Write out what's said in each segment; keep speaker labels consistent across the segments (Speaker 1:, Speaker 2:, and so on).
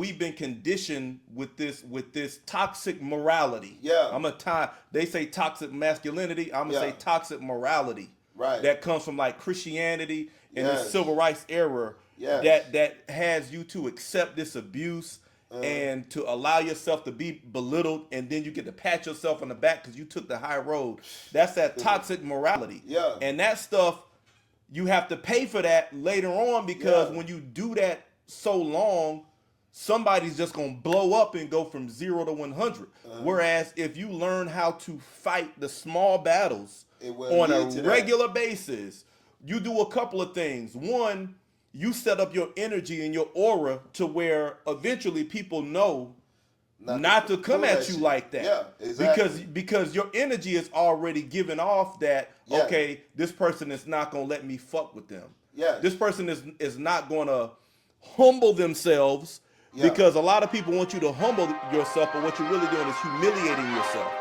Speaker 1: we've been conditioned with this toxic morality.
Speaker 2: Yeah.
Speaker 1: I'm gonna tie. They say toxic masculinity. I'm gonna say
Speaker 2: Yeah.
Speaker 1: toxic morality.
Speaker 2: Right.
Speaker 1: That comes from like Christianity and the
Speaker 2: Yes.
Speaker 1: civil rights era.
Speaker 2: Yes.
Speaker 1: That has you to accept this abuse and to allow yourself to be belittled, and then you get to pat yourself on the back because you took the high road. That's that toxic morality.
Speaker 2: Yeah.
Speaker 1: And that stuff, you have to pay for that later on because
Speaker 2: Yeah.
Speaker 1: when you do that so long, somebody's just gonna blow up and go from 0 to 100. Whereas if you learn how to fight the small battles
Speaker 2: It will
Speaker 1: on a
Speaker 2: lead to that.
Speaker 1: regular basis, you do a couple of things. One, you set up your energy and your aura to where eventually people know not to come at you like that.
Speaker 2: Yeah, exactly.
Speaker 1: Because your energy is already given off that,
Speaker 2: Yeah.
Speaker 1: okay, this person is not gonna let me fuck with them.
Speaker 2: Yeah.
Speaker 1: This person is not gonna humble themselves
Speaker 2: Yeah.
Speaker 1: because a lot of people want you to humble yourself, but what you're really doing is humiliating yourself.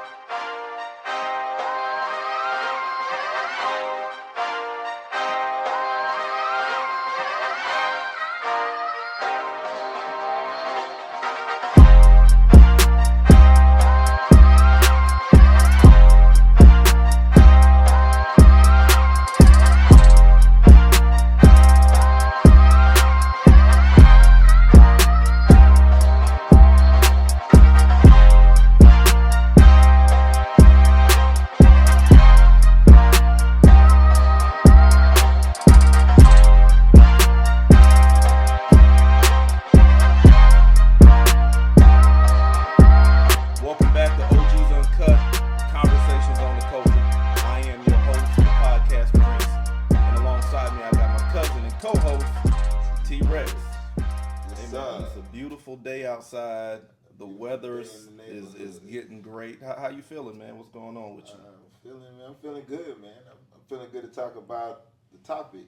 Speaker 1: Welcome back to OG's Uncut Conversations on the Culture. I am your host, the podcast priest, and alongside me I got my cousin and co-host, T-Rex.
Speaker 2: Yes,
Speaker 1: Hey, man,
Speaker 2: sir.
Speaker 1: it's a beautiful day outside. The weather is getting great. How you feeling, man? What's going on with you?
Speaker 2: I'm feeling good, man. I'm feeling good to talk about the topic.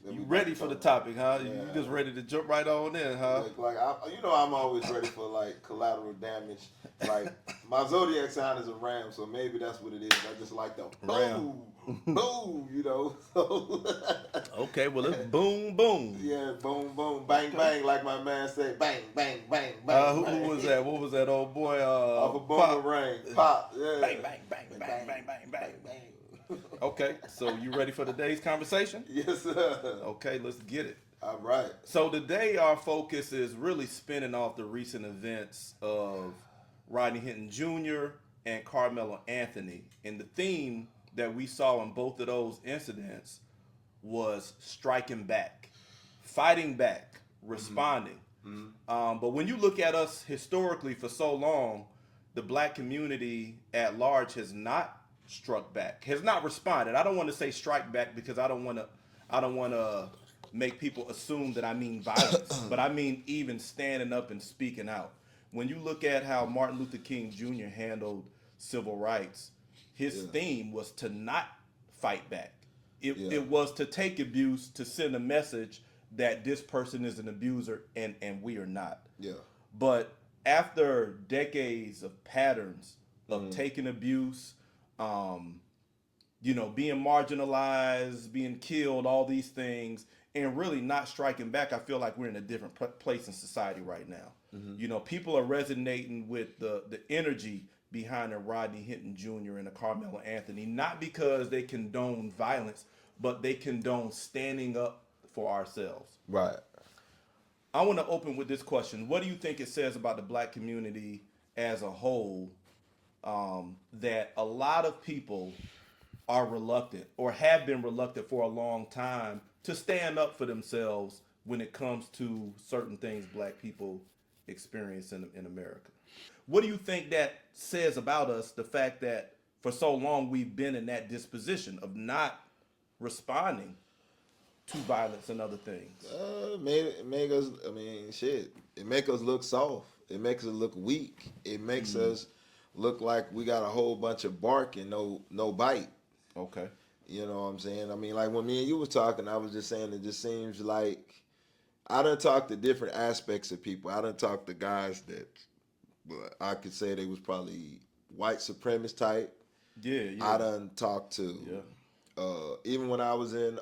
Speaker 2: that
Speaker 1: You
Speaker 2: we
Speaker 1: ready
Speaker 2: about
Speaker 1: for
Speaker 2: to
Speaker 1: the
Speaker 2: talk
Speaker 1: topic, huh? You
Speaker 2: Yeah.
Speaker 1: just ready to jump right on in, huh?
Speaker 2: about. I'm always ready for like collateral damage. Like my zodiac sign is a ram, so maybe that's what it is. I just like the
Speaker 1: Ram.
Speaker 2: boom, boom, you know. So
Speaker 1: Okay, well it's boom, boom.
Speaker 2: yeah, boom, boom, bang, bang, like my man said, bang, bang, bang, bang.
Speaker 1: Who
Speaker 2: bang.
Speaker 1: was that? What was that old boy?
Speaker 2: Off a
Speaker 1: Pop.
Speaker 2: boomerang, pop, yeah.
Speaker 1: Bang, bang, bang, bang, bang, bang, bang. Okay, so you ready for today's conversation?
Speaker 2: Yes, sir.
Speaker 1: Okay, let's get it.
Speaker 2: All right.
Speaker 1: So today our focus is really spinning off the recent events of Rodney Hinton Jr. and Carmelo Anthony. And the theme that we saw in both of those incidents was striking back, fighting back, responding. But when you look at us historically for so long, the black community at large has not struck back, has not responded. I don't want to say strike back because I don't want to make people assume that I mean violence, but I mean even standing up and speaking out. When you look at how Martin Luther King Jr. handled civil rights, his theme was to not fight back. It was to take abuse to send a message that this person is an abuser and we are not.
Speaker 2: Yeah.
Speaker 1: But after decades of patterns of taking abuse, being marginalized, being killed, all these things, and really not striking back, I feel like we're in a different place in society right now. People are resonating with the energy behind a Rodney Hinton Jr. and a Carmelo Anthony, not because they condone violence, but they condone standing up for ourselves.
Speaker 2: Right.
Speaker 1: I want to open with this question. What do you think it says about the black community as a whole that a lot of people are reluctant or have been reluctant for a long time to stand up for themselves when it comes to certain things black people experience in America? What do you think that says about us, the fact that for so long we've been in that disposition of not responding to violence and other things?
Speaker 2: Make us. I mean, shit. It make us look soft. It makes us look weak. It makes us look like we got a whole bunch of bark and no bite.
Speaker 1: Okay.
Speaker 2: You know what I'm saying? I mean, like when me and you was talking, I was just saying it just seems like I done talked to different aspects of people. I done talked to guys that I could say they was probably white supremacist type.
Speaker 1: Yeah.
Speaker 2: I done talked to.
Speaker 1: Yeah.
Speaker 2: Even when I was in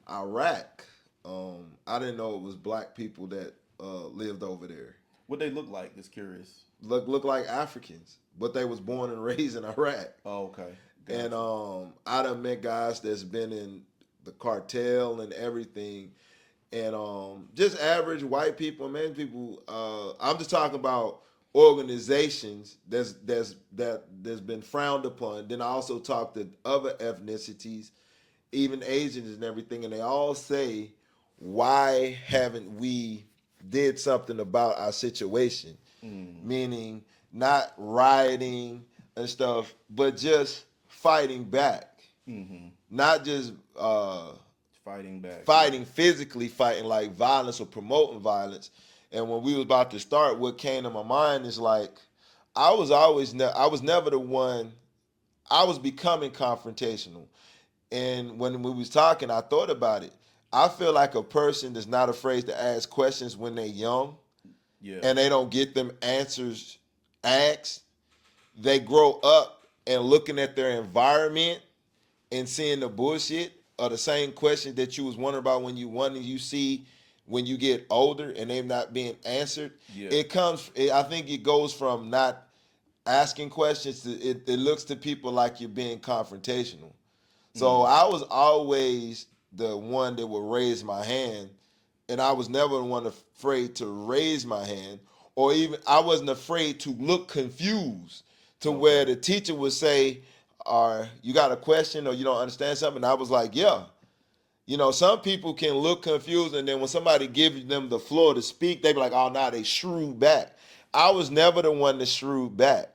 Speaker 2: Iraq, I didn't know it was black people that lived over there.
Speaker 1: What they look like? Just curious.
Speaker 2: Look like Africans, but they was born and raised in Iraq.
Speaker 1: Oh, okay. Gotcha.
Speaker 2: And I done met guys that's been in the cartel and everything, and just average white people, man, people. I'm just talking about organizations that's been frowned upon. Then I also talk to other ethnicities, even Asians and everything, and they all say, why haven't we did something about our situation? Meaning not rioting and stuff, but just fighting back. Not just
Speaker 1: Fighting back.
Speaker 2: fighting physically, fighting like violence or promoting violence. And when we was about to start, what came to my mind is like, I was never the one. I was becoming confrontational. And when we was talking, I thought about it. I feel like a person that's not afraid to ask questions when they're young,
Speaker 1: Yeah.
Speaker 2: and they don't get them answers asked, they grow up and looking at their environment and seeing the bullshit or the same questions that you was wondering about when you see when you get older and they're not being answered.
Speaker 1: Yeah.
Speaker 2: I think it goes from not asking questions to it looks to people like you're being confrontational. So I was always the one that would raise my hand, and I was never the one afraid to raise my hand, or even I wasn't afraid to look confused to where the teacher would say, you got a question or you don't understand something? And I was like, yeah. You know, some people can look confused, and then when somebody gives them the floor to speak, they be like, oh, now they shrew back. I was never the one to shrew back.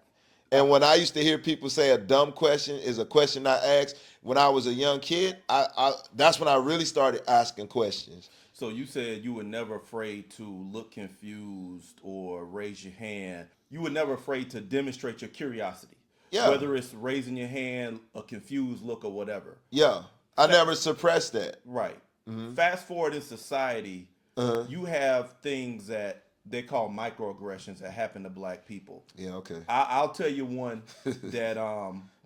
Speaker 2: And when I used to hear people say a dumb question is a question I asked when I was a young kid, that's when I really started asking questions.
Speaker 1: So you said you were never afraid to look confused or raise your hand. You were never afraid to demonstrate your curiosity.
Speaker 2: Yeah.
Speaker 1: Whether it's raising your hand, a confused look, or whatever.
Speaker 2: Yeah. I never suppressed that.
Speaker 1: Right. Fast forward in society, you have things that they call microaggressions that happen to black people.
Speaker 2: Yeah, okay.
Speaker 1: I'll tell you one that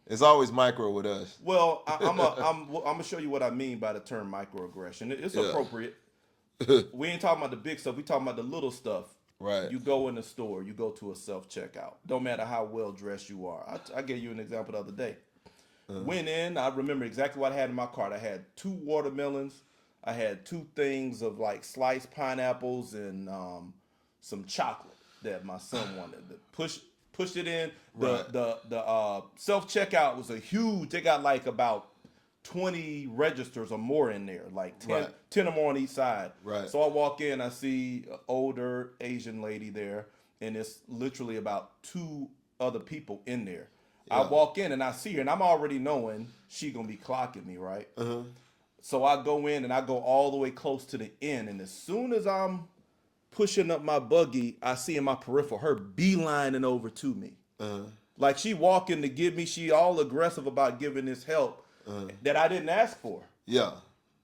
Speaker 2: it's always micro with us.
Speaker 1: Well, I'm gonna show you what I mean by the term microaggression. It's appropriate. We ain't talking about the big stuff. We talking about the little stuff.
Speaker 2: Right.
Speaker 1: You go in the store. You go to a self-checkout. Don't matter how well dressed you are. I gave you an example the other day. Went in. I remember exactly what I had in my cart. I had 2 watermelons. I had 2 things of like sliced pineapples and some chocolate that my son wanted. Pushed it in. The self-checkout was a huge. They got like about 20 registers or more in there, like 10 or more on each side.
Speaker 2: Right.
Speaker 1: So I walk in, I see an older Asian lady there, and it's literally about 2 other people in there. Yeah. I walk in and I see her, and I'm already knowing she gonna be clocking me, right? So I go in and I go all the way close to the end, and as soon as I'm pushing up my buggy, I see in my peripheral her beelining over to me. Like she walking to give me, she all aggressive about giving this help that I didn't ask for.
Speaker 2: Yeah.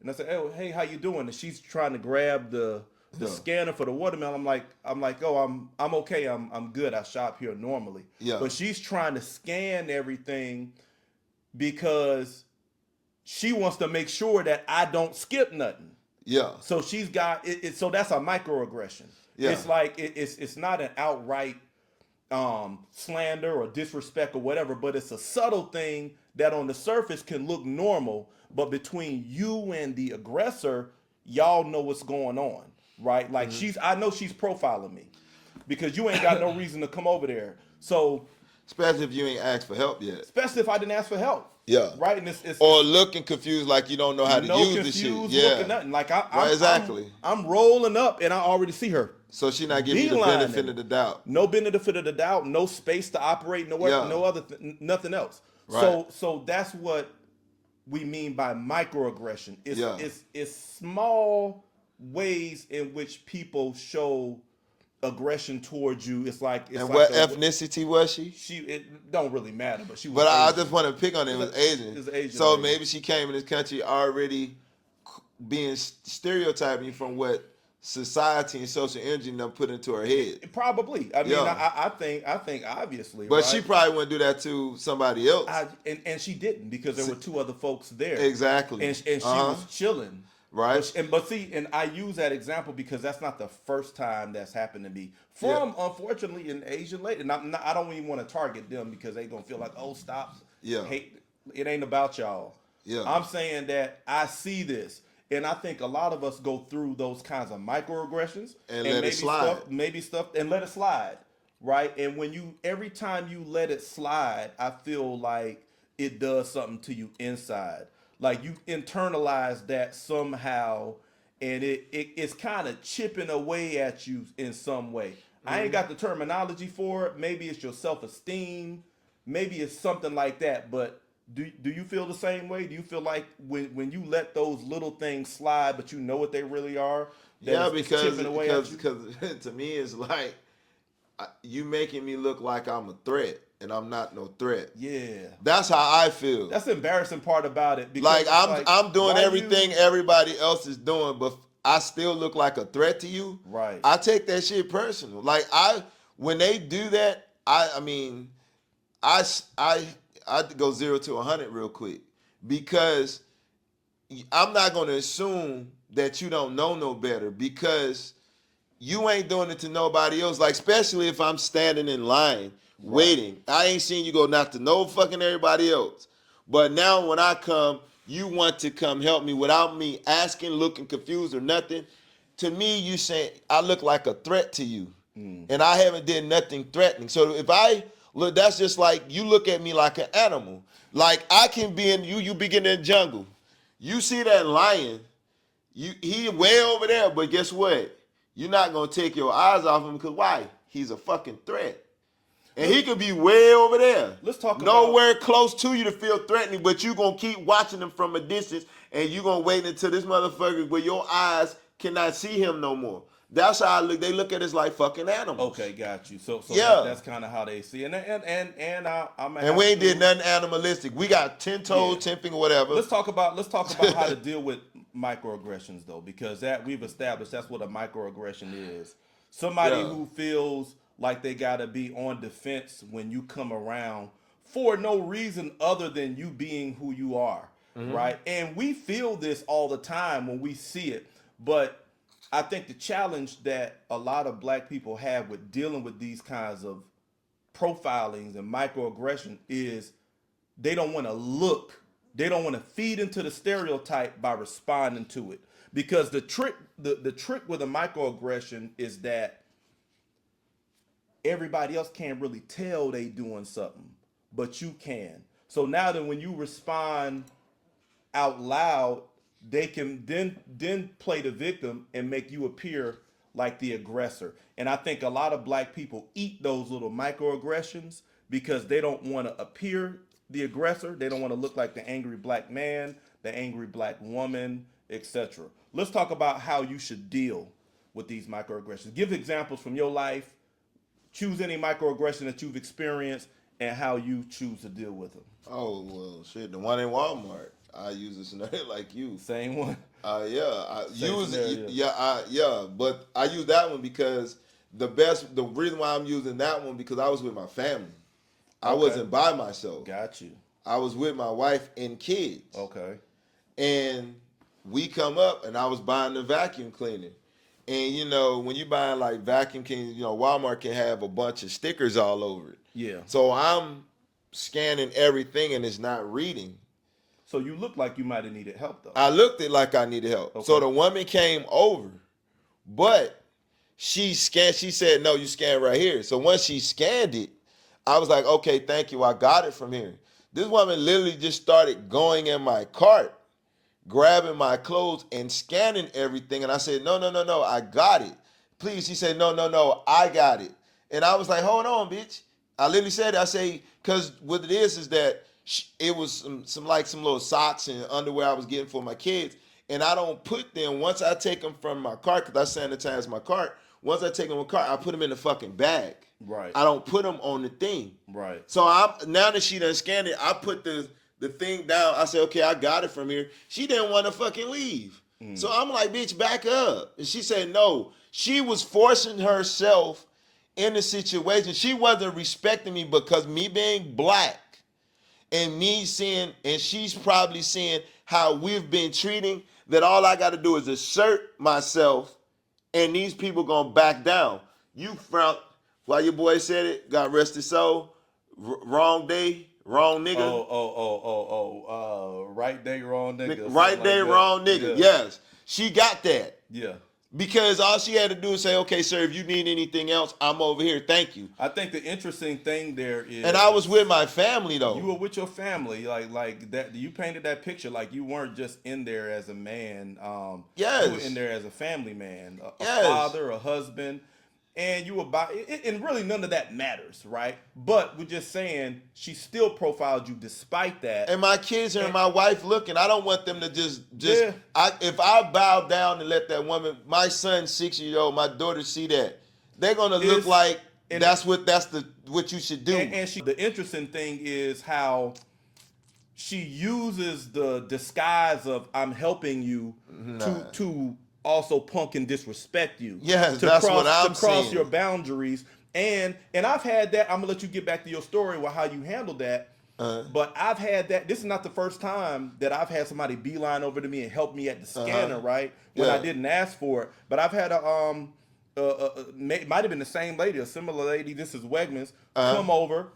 Speaker 1: And I said, "Oh, hey, how you doing?" And she's trying to grab the scanner for the watermelon. I'm like, "Oh, I'm okay. I'm good. I shop here normally."
Speaker 2: Yeah.
Speaker 1: But she's trying to scan everything because she wants to make sure that I don't skip nothing.
Speaker 2: Yeah.
Speaker 1: So she's got it. So that's a microaggression. Yeah. It's like it's not an outright slander or disrespect or whatever, but it's a subtle thing that on the surface can look normal, but between you and the aggressor, y'all know what's going on, right? Like I know she's profiling me because you ain't got no reason to come over there. So
Speaker 2: especially if you ain't asked for help yet.
Speaker 1: Especially if I didn't ask for help.
Speaker 2: Yeah.
Speaker 1: Right. And it's
Speaker 2: or looking confused like you don't know how to use the shit. Yeah.
Speaker 1: Looking nothing. Like
Speaker 2: exactly.
Speaker 1: I'm rolling up and I already see her.
Speaker 2: So she not giving you the benefit of the doubt.
Speaker 1: No benefit of the doubt. No space to operate. No other. Nothing else.
Speaker 2: Right.
Speaker 1: So that's what we mean by microaggression. It's small ways in which people show aggression towards you. It's like
Speaker 2: what ethnicity was she?
Speaker 1: It don't really matter, but she was.
Speaker 2: But
Speaker 1: Asian.
Speaker 2: I just want to pick on it. It was Asian.
Speaker 1: It was Asian.
Speaker 2: So maybe she came in this country already being stereotyping from what society and social energy done put into her head.
Speaker 1: Probably. I mean, I think obviously.
Speaker 2: But
Speaker 1: right?
Speaker 2: she probably wouldn't do that to somebody else.
Speaker 1: And she didn't because there were 2 other folks there.
Speaker 2: Exactly.
Speaker 1: And she was chilling.
Speaker 2: Right.
Speaker 1: But see, and I use that example because that's not the first time that's happened to me.
Speaker 2: Yeah.
Speaker 1: From unfortunately an Asian lady, and I don't even want to target them because they gonna feel like, oh, stop,
Speaker 2: Yeah.
Speaker 1: hate. It ain't about y'all.
Speaker 2: Yeah.
Speaker 1: I'm saying that I see this, and I think a lot of us go through those kinds of microaggressions
Speaker 2: And let it slide.
Speaker 1: maybe stuff, and let it slide, right? And when you every time you let it slide, I feel like it does something to you inside. Like you internalize that somehow, and it's kind of chipping away at you in some way. I ain't got the terminology for it. Maybe it's your self esteem. Maybe it's something like that. But do you feel the same way? Do you feel like when you let those little things slide, but you know what they really are? That
Speaker 2: Yeah,
Speaker 1: it's
Speaker 2: because
Speaker 1: chipping away at
Speaker 2: because
Speaker 1: you?
Speaker 2: because to me it's like you making me look like I'm a threat, and I'm not no threat.
Speaker 1: Yeah,
Speaker 2: That's how I feel.
Speaker 1: that's the embarrassing part about it. Because
Speaker 2: Like
Speaker 1: it's
Speaker 2: I'm doing
Speaker 1: why
Speaker 2: everything
Speaker 1: you
Speaker 2: everybody else is doing, but I still look like a threat to you.
Speaker 1: right?
Speaker 2: I take that shit personal. Like when they do that, I mean, I I I go 0 to 100 real quick because I'm not gonna assume that you don't know no better because you ain't doing it to nobody else. Like, especially if I'm standing in line
Speaker 1: Right.
Speaker 2: waiting. I ain't seen you go not to no fucking everybody else. But now when I come, you want to come help me without me asking, looking confused or nothing. To me, you saying I look like a threat to you. And I haven't did nothing threatening. So if I look, that's just like you look at me like an animal. Like I can be in you begin in the jungle. You see that lion, he way over there, but guess what? You're not gonna take your eyes off him because why? He's a fucking threat. And he could be way over there.
Speaker 1: Let's talk
Speaker 2: nowhere close to you to feel threatening, but you gonna keep watching him from a distance and you gonna wait until this motherfucker where your eyes cannot see him no more. That's how I look. They look at us like fucking animals.
Speaker 1: Okay, got you. So
Speaker 2: Yeah.
Speaker 1: that's kind of how they see it. I'm
Speaker 2: And we ain't did nothing animalistic. We got 10 toes,
Speaker 1: Yeah.
Speaker 2: 10 finger, whatever.
Speaker 1: Let's talk about how to deal with microaggressions though, because that we've established that's what a microaggression is. Somebody
Speaker 2: Yeah.
Speaker 1: who feels like they gotta be on defense when you come around for no reason other than you being who you are, right? And we feel this all the time when we see it, but I think the challenge that a lot of black people have with dealing with these kinds of profilings and microaggression is they don't want to look, they don't want to feed into the stereotype by responding to it. Because the trick with a microaggression is that everybody else can't really tell they doing something, but you can. So now that when you respond out loud, they can then play the victim and make you appear like the aggressor. And I think a lot of black people eat those little microaggressions because they don't want to appear the aggressor. They don't want to look like the angry black man, the angry black woman, etc. Let's talk about how you should deal with these microaggressions. Give examples from your life. Choose any microaggression that you've experienced and how you choose to deal with them.
Speaker 2: Oh, well, shit. The one in Walmart. I use a scenario like you.
Speaker 1: Same one.
Speaker 2: Yeah, I
Speaker 1: Same
Speaker 2: use
Speaker 1: scenario.
Speaker 2: yeah, but I use that one because the reason why I'm using that one because I was with my family. I
Speaker 1: Okay.
Speaker 2: wasn't by myself.
Speaker 1: Got you.
Speaker 2: I was with my wife and kids.
Speaker 1: Okay.
Speaker 2: And we come up and I was buying the vacuum cleaner. And you know, when you buying like vacuum cleaners, you know, Walmart can have a bunch of stickers all over it.
Speaker 1: Yeah.
Speaker 2: So I'm scanning everything and it's not reading.
Speaker 1: So you look like you might have needed help though.
Speaker 2: I looked at like I needed help.
Speaker 1: Okay.
Speaker 2: So the woman came over, but she scanned, she said, no, you scan right here. So once she scanned it, I was like, okay, thank you. I got it from here. This woman literally just started going in my cart, grabbing my clothes and scanning everything. And I said, no, I got it. Please. She said, no, I got it. And I was like, hold on, bitch. I literally said it. I say, because what it is that it was some little socks and underwear I was getting for my kids. And I don't put them, once I take them from my cart, because I sanitize my cart, once I take them in the cart, I put them in the fucking bag.
Speaker 1: Right.
Speaker 2: I don't put them on the thing.
Speaker 1: Right.
Speaker 2: So now that she done scanned it, I put the thing down. I said, okay, I got it from here. She didn't want to fucking leave. So I'm like, bitch, back up. And she said, no. She was forcing herself in the situation. She wasn't respecting me because me being black and me seeing, and she's probably seeing how we've been treating. that all I got to do is assert myself, and these people gonna back down. You found, while your boy said it, God rest his soul, wrong day, wrong nigga.
Speaker 1: Right day, wrong nigga.
Speaker 2: Right day,
Speaker 1: like
Speaker 2: wrong nigga.
Speaker 1: Yeah.
Speaker 2: Yes, she got that.
Speaker 1: Yeah.
Speaker 2: Because all she had to do is say, okay, sir, if you need anything else, I'm over here. Thank you.
Speaker 1: I think the interesting thing there is,
Speaker 2: and I was with my family though.
Speaker 1: You were with your family, like that. You painted that picture like you weren't just in there as a man.
Speaker 2: Yes.
Speaker 1: You were in there as a family man, a
Speaker 2: Yes.
Speaker 1: father, a husband, and you were by. And really, none of that matters, right? But we're just saying she still profiled you despite that.
Speaker 2: And my kids and my wife looking. I don't want them to just.
Speaker 1: Yeah.
Speaker 2: If I bow down and let that woman, my son 6-year-old, my daughter see that, they're gonna look like that's what you should do.
Speaker 1: And the interesting thing is how she uses the disguise of I'm helping you to also punk and disrespect you.
Speaker 2: Yes, that's what I'm
Speaker 1: to cross
Speaker 2: saying.
Speaker 1: your boundaries. And I've had that. I'm gonna let you get back to your story with how you handled that. But I've had that. This is not the first time that I've had somebody beeline over to me and help me at the scanner, right? When I didn't ask for it. But I've had might have been the same lady, a similar lady. This is Wegmans. Come over.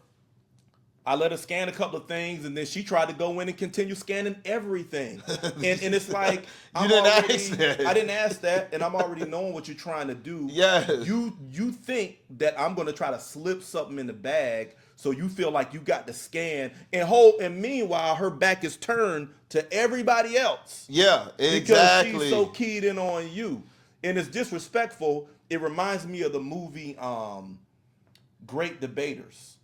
Speaker 1: I let her scan a couple of things, and then she tried to go in and continue scanning everything. And it's like
Speaker 2: You didn't ask that.
Speaker 1: I didn't ask that, and I'm already knowing what you're trying to do.
Speaker 2: Yes.
Speaker 1: You think that I'm gonna try to slip something in the bag so you feel like you got to scan and meanwhile her back is turned to everybody else.
Speaker 2: Yeah, exactly.
Speaker 1: Because she's so keyed in on you. And it's disrespectful. It reminds me of the movie Great Debaters.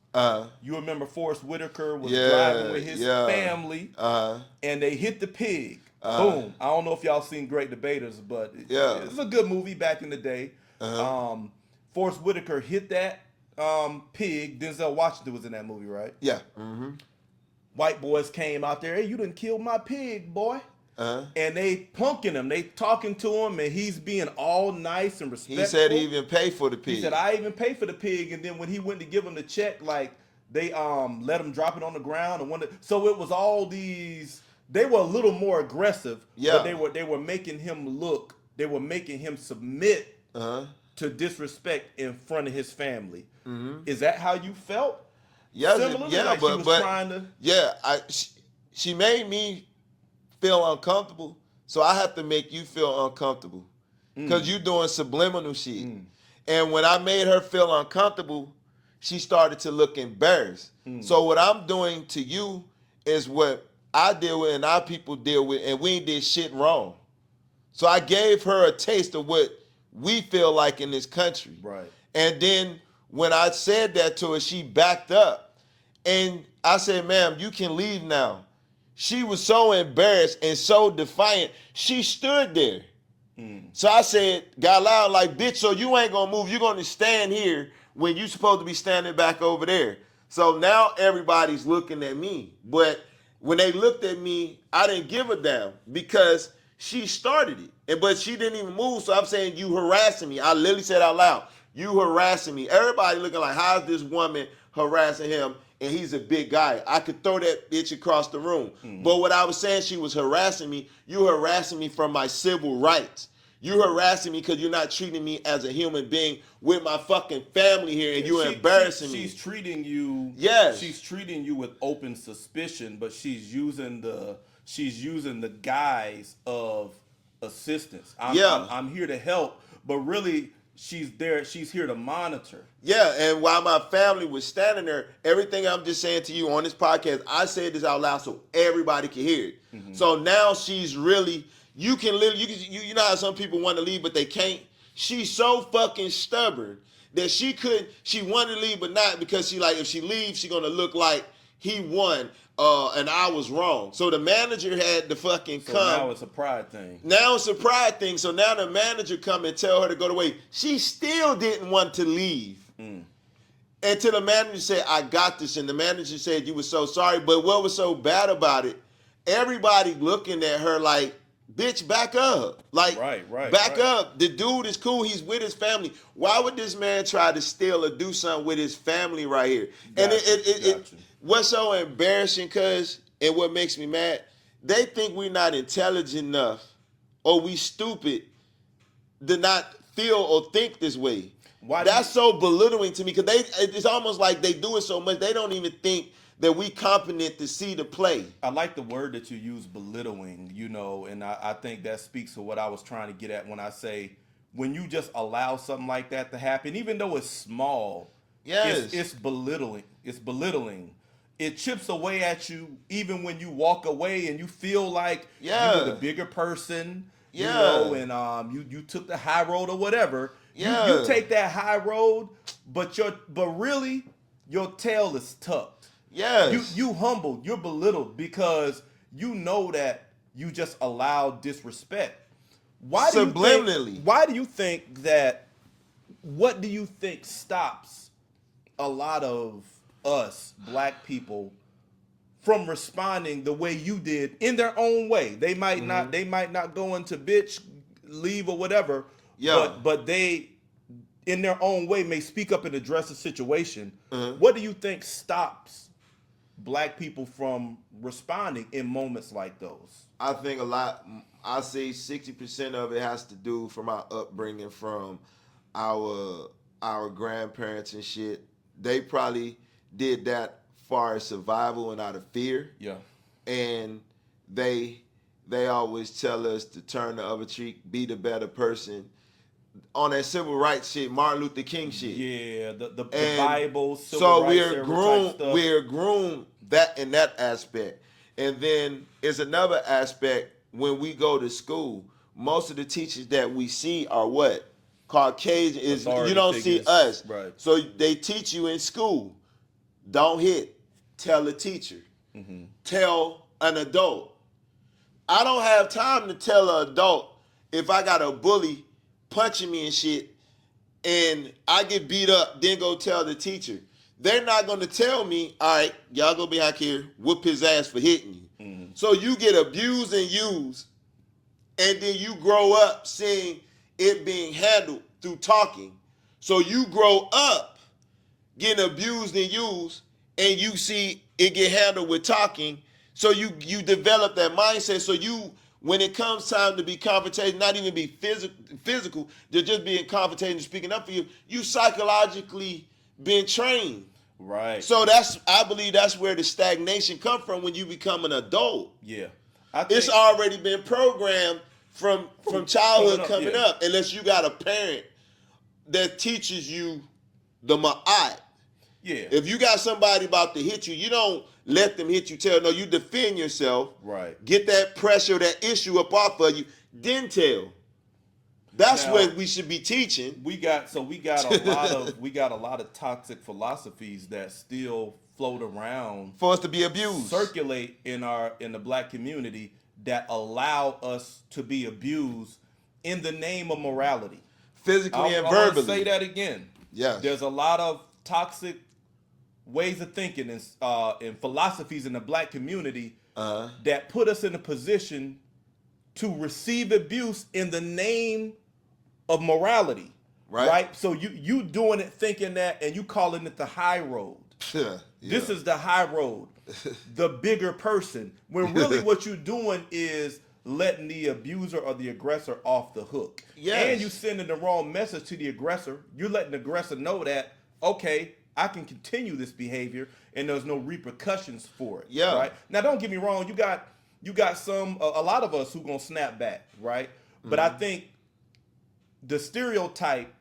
Speaker 1: You remember Forrest Whitaker was driving with his family, and they hit the pig. Boom! I don't know if y'all seen Great Debaters, but it's a good movie back in the day. Forrest Whitaker hit that pig. Denzel Washington was in that movie, right?
Speaker 2: Yeah. Mm-hmm.
Speaker 1: White boys came out there. Hey, you done killed my pig, boy. And they punking him. They talking to him, and he's being all nice and respectful.
Speaker 2: He said he even paid for the pig.
Speaker 1: He said, I even paid for the pig. And then when he went to give him the check, like, they let him drop it on the ground. So it was all these, they were a little more aggressive.
Speaker 2: Yeah.
Speaker 1: But they were making him look, they were making him submit to disrespect in front of his family. Mm-hmm. Is that how you felt?
Speaker 2: Yeah,
Speaker 1: Similarly,
Speaker 2: yeah,
Speaker 1: like
Speaker 2: but
Speaker 1: trying to...
Speaker 2: Yeah, she made me feel uncomfortable, so I have to make you feel uncomfortable because you're doing subliminal shit. And when I made her feel uncomfortable, she started to look embarrassed. So what I'm doing to you is what I deal with and our people deal with, and we did shit wrong. So I gave her a taste of what we feel like in this country.
Speaker 1: Right.
Speaker 2: And then when I said that to her, she backed up. And I said, ma'am, you can leave now. She was so embarrassed and so defiant, she stood there. So I said, got loud, like, bitch, so you ain't gonna move. You're gonna stand here when you supposed to be standing back over there. So now everybody's looking at me. But when they looked at me, I didn't give a damn because she started it. But she didn't even move, so I'm saying, you harassing me. I literally said out loud, you harassing me. Everybody looking like, how's this woman harassing him? And he's a big guy. I could throw that bitch across the room. But what I was saying, she was harassing me. You harassing me from my civil rights. You harassing me because you're not treating me as a human being with my fucking family here, and you're embarrassing me.
Speaker 1: She's treating you.
Speaker 2: Yes.
Speaker 1: She's treating you with open suspicion, but she's using the guise of assistance. I'm here to help, but really she's there. She's here to monitor.
Speaker 2: Yeah, and while my family was standing there, everything I'm just saying to you on this podcast, I said this out loud so everybody can hear it. So now she's really, you know how some people want to leave but they can't. She's so fucking stubborn that she wanted to leave but not, because she like, if she leaves, she's gonna look like he won and I was wrong. So the manager had to fucking come.
Speaker 1: Now it's a pride thing.
Speaker 2: So now the manager come and tell her to go away. She still didn't want to leave. Until the manager said, I got this. And the manager said, you were so sorry. But what was so bad about it, everybody looking at her like, bitch, back up. Like, back up. The dude is cool. He's with his family. Why would this man try to steal or do something with his family right here? And what's so embarrassing, cuz, and what makes me mad, they think we're not intelligent enough or we stupid to not feel or think this way.
Speaker 1: Why
Speaker 2: That's so belittling to me because it's almost like they do it so much they don't even think that we competent to see the play.
Speaker 1: I like the word that you use, belittling, and I think that speaks to what I was trying to get at when I say when you just allow something like that to happen, even though it's small,
Speaker 2: Yes.
Speaker 1: it's belittling. It's belittling. It chips away at you even when you walk away and you feel like you're the bigger person, and you took the high road or whatever. You take that high road, but really your tail is tucked.
Speaker 2: Yes.
Speaker 1: You humbled, you're belittled because you know that you just allowed disrespect. Why do you think that? What do you think stops a lot of us black people from responding the way you did in their own way? They might not go into bitch, leave or whatever.
Speaker 2: Yeah.
Speaker 1: But they in their own way may speak up and address the situation. What do you think stops black people from responding in moments like those?
Speaker 2: I think a lot. I say 60% of it has to do from our upbringing, from our grandparents and shit. They probably did that far as survival and out of fear.
Speaker 1: Yeah.
Speaker 2: And they always tell us to turn the other cheek, be the better person. On that civil rights shit, Martin Luther King shit.
Speaker 1: Yeah, the Bible, civil rights,
Speaker 2: we're groomed that in that aspect. And then is another aspect when we go to school. Most of the teachers that we see are what? Caucasian is
Speaker 1: Authority
Speaker 2: you don't
Speaker 1: figures.
Speaker 2: see us.
Speaker 1: Right.
Speaker 2: So they teach you in school. Don't hit. Tell the teacher.
Speaker 1: Mm-hmm.
Speaker 2: Tell an adult. I don't have time to tell an adult if I got a bully punching me and shit and I get beat up, then go tell the teacher. They're not going to tell me, all right, y'all go back here, whoop his ass for hitting you.
Speaker 1: Mm-hmm.
Speaker 2: So you get abused and used, and then you grow up seeing it being handled through talking. So you grow up getting abused and used, and you see it get handled with talking. So you develop that mindset. So you, when it comes time to be confrontated, not even be physical, they're just being confrontated and speaking up for you, you psychologically been trained.
Speaker 1: Right.
Speaker 2: So I believe that's where the stagnation come from when you become an adult.
Speaker 1: Yeah.
Speaker 2: It's already been programmed from childhood coming
Speaker 1: yeah.
Speaker 2: up, unless you got a parent that teaches you the ma'at.
Speaker 1: Yeah.
Speaker 2: If you got somebody about to hit you, you don't let them hit you. No, you defend yourself.
Speaker 1: Right.
Speaker 2: Get that pressure, that issue up off of you, then tell. That's what we should be teaching.
Speaker 1: We got a lot of toxic philosophies that still float around
Speaker 2: for us to be abused,
Speaker 1: circulate in the black community that allow us to be abused in the name of morality,
Speaker 2: physically and verbally.
Speaker 1: I'll say that again.
Speaker 2: Yeah,
Speaker 1: there's a lot of toxic ways of thinking and philosophies in the black community that put us in a position to receive abuse in the name of morality, right? So you doing it thinking that, and you calling it the high road.
Speaker 2: Yeah.
Speaker 1: This is the high road, the bigger person. When really what you're doing is letting the abuser or the aggressor off the hook.
Speaker 2: Yes.
Speaker 1: And you sending the wrong message to the aggressor. You're letting the aggressor know that, okay, I can continue this behavior and there's no repercussions for it.
Speaker 2: Yeah.
Speaker 1: Right? Now don't get me wrong, you got a lot of us who gonna snap back, right? But I think the stereotype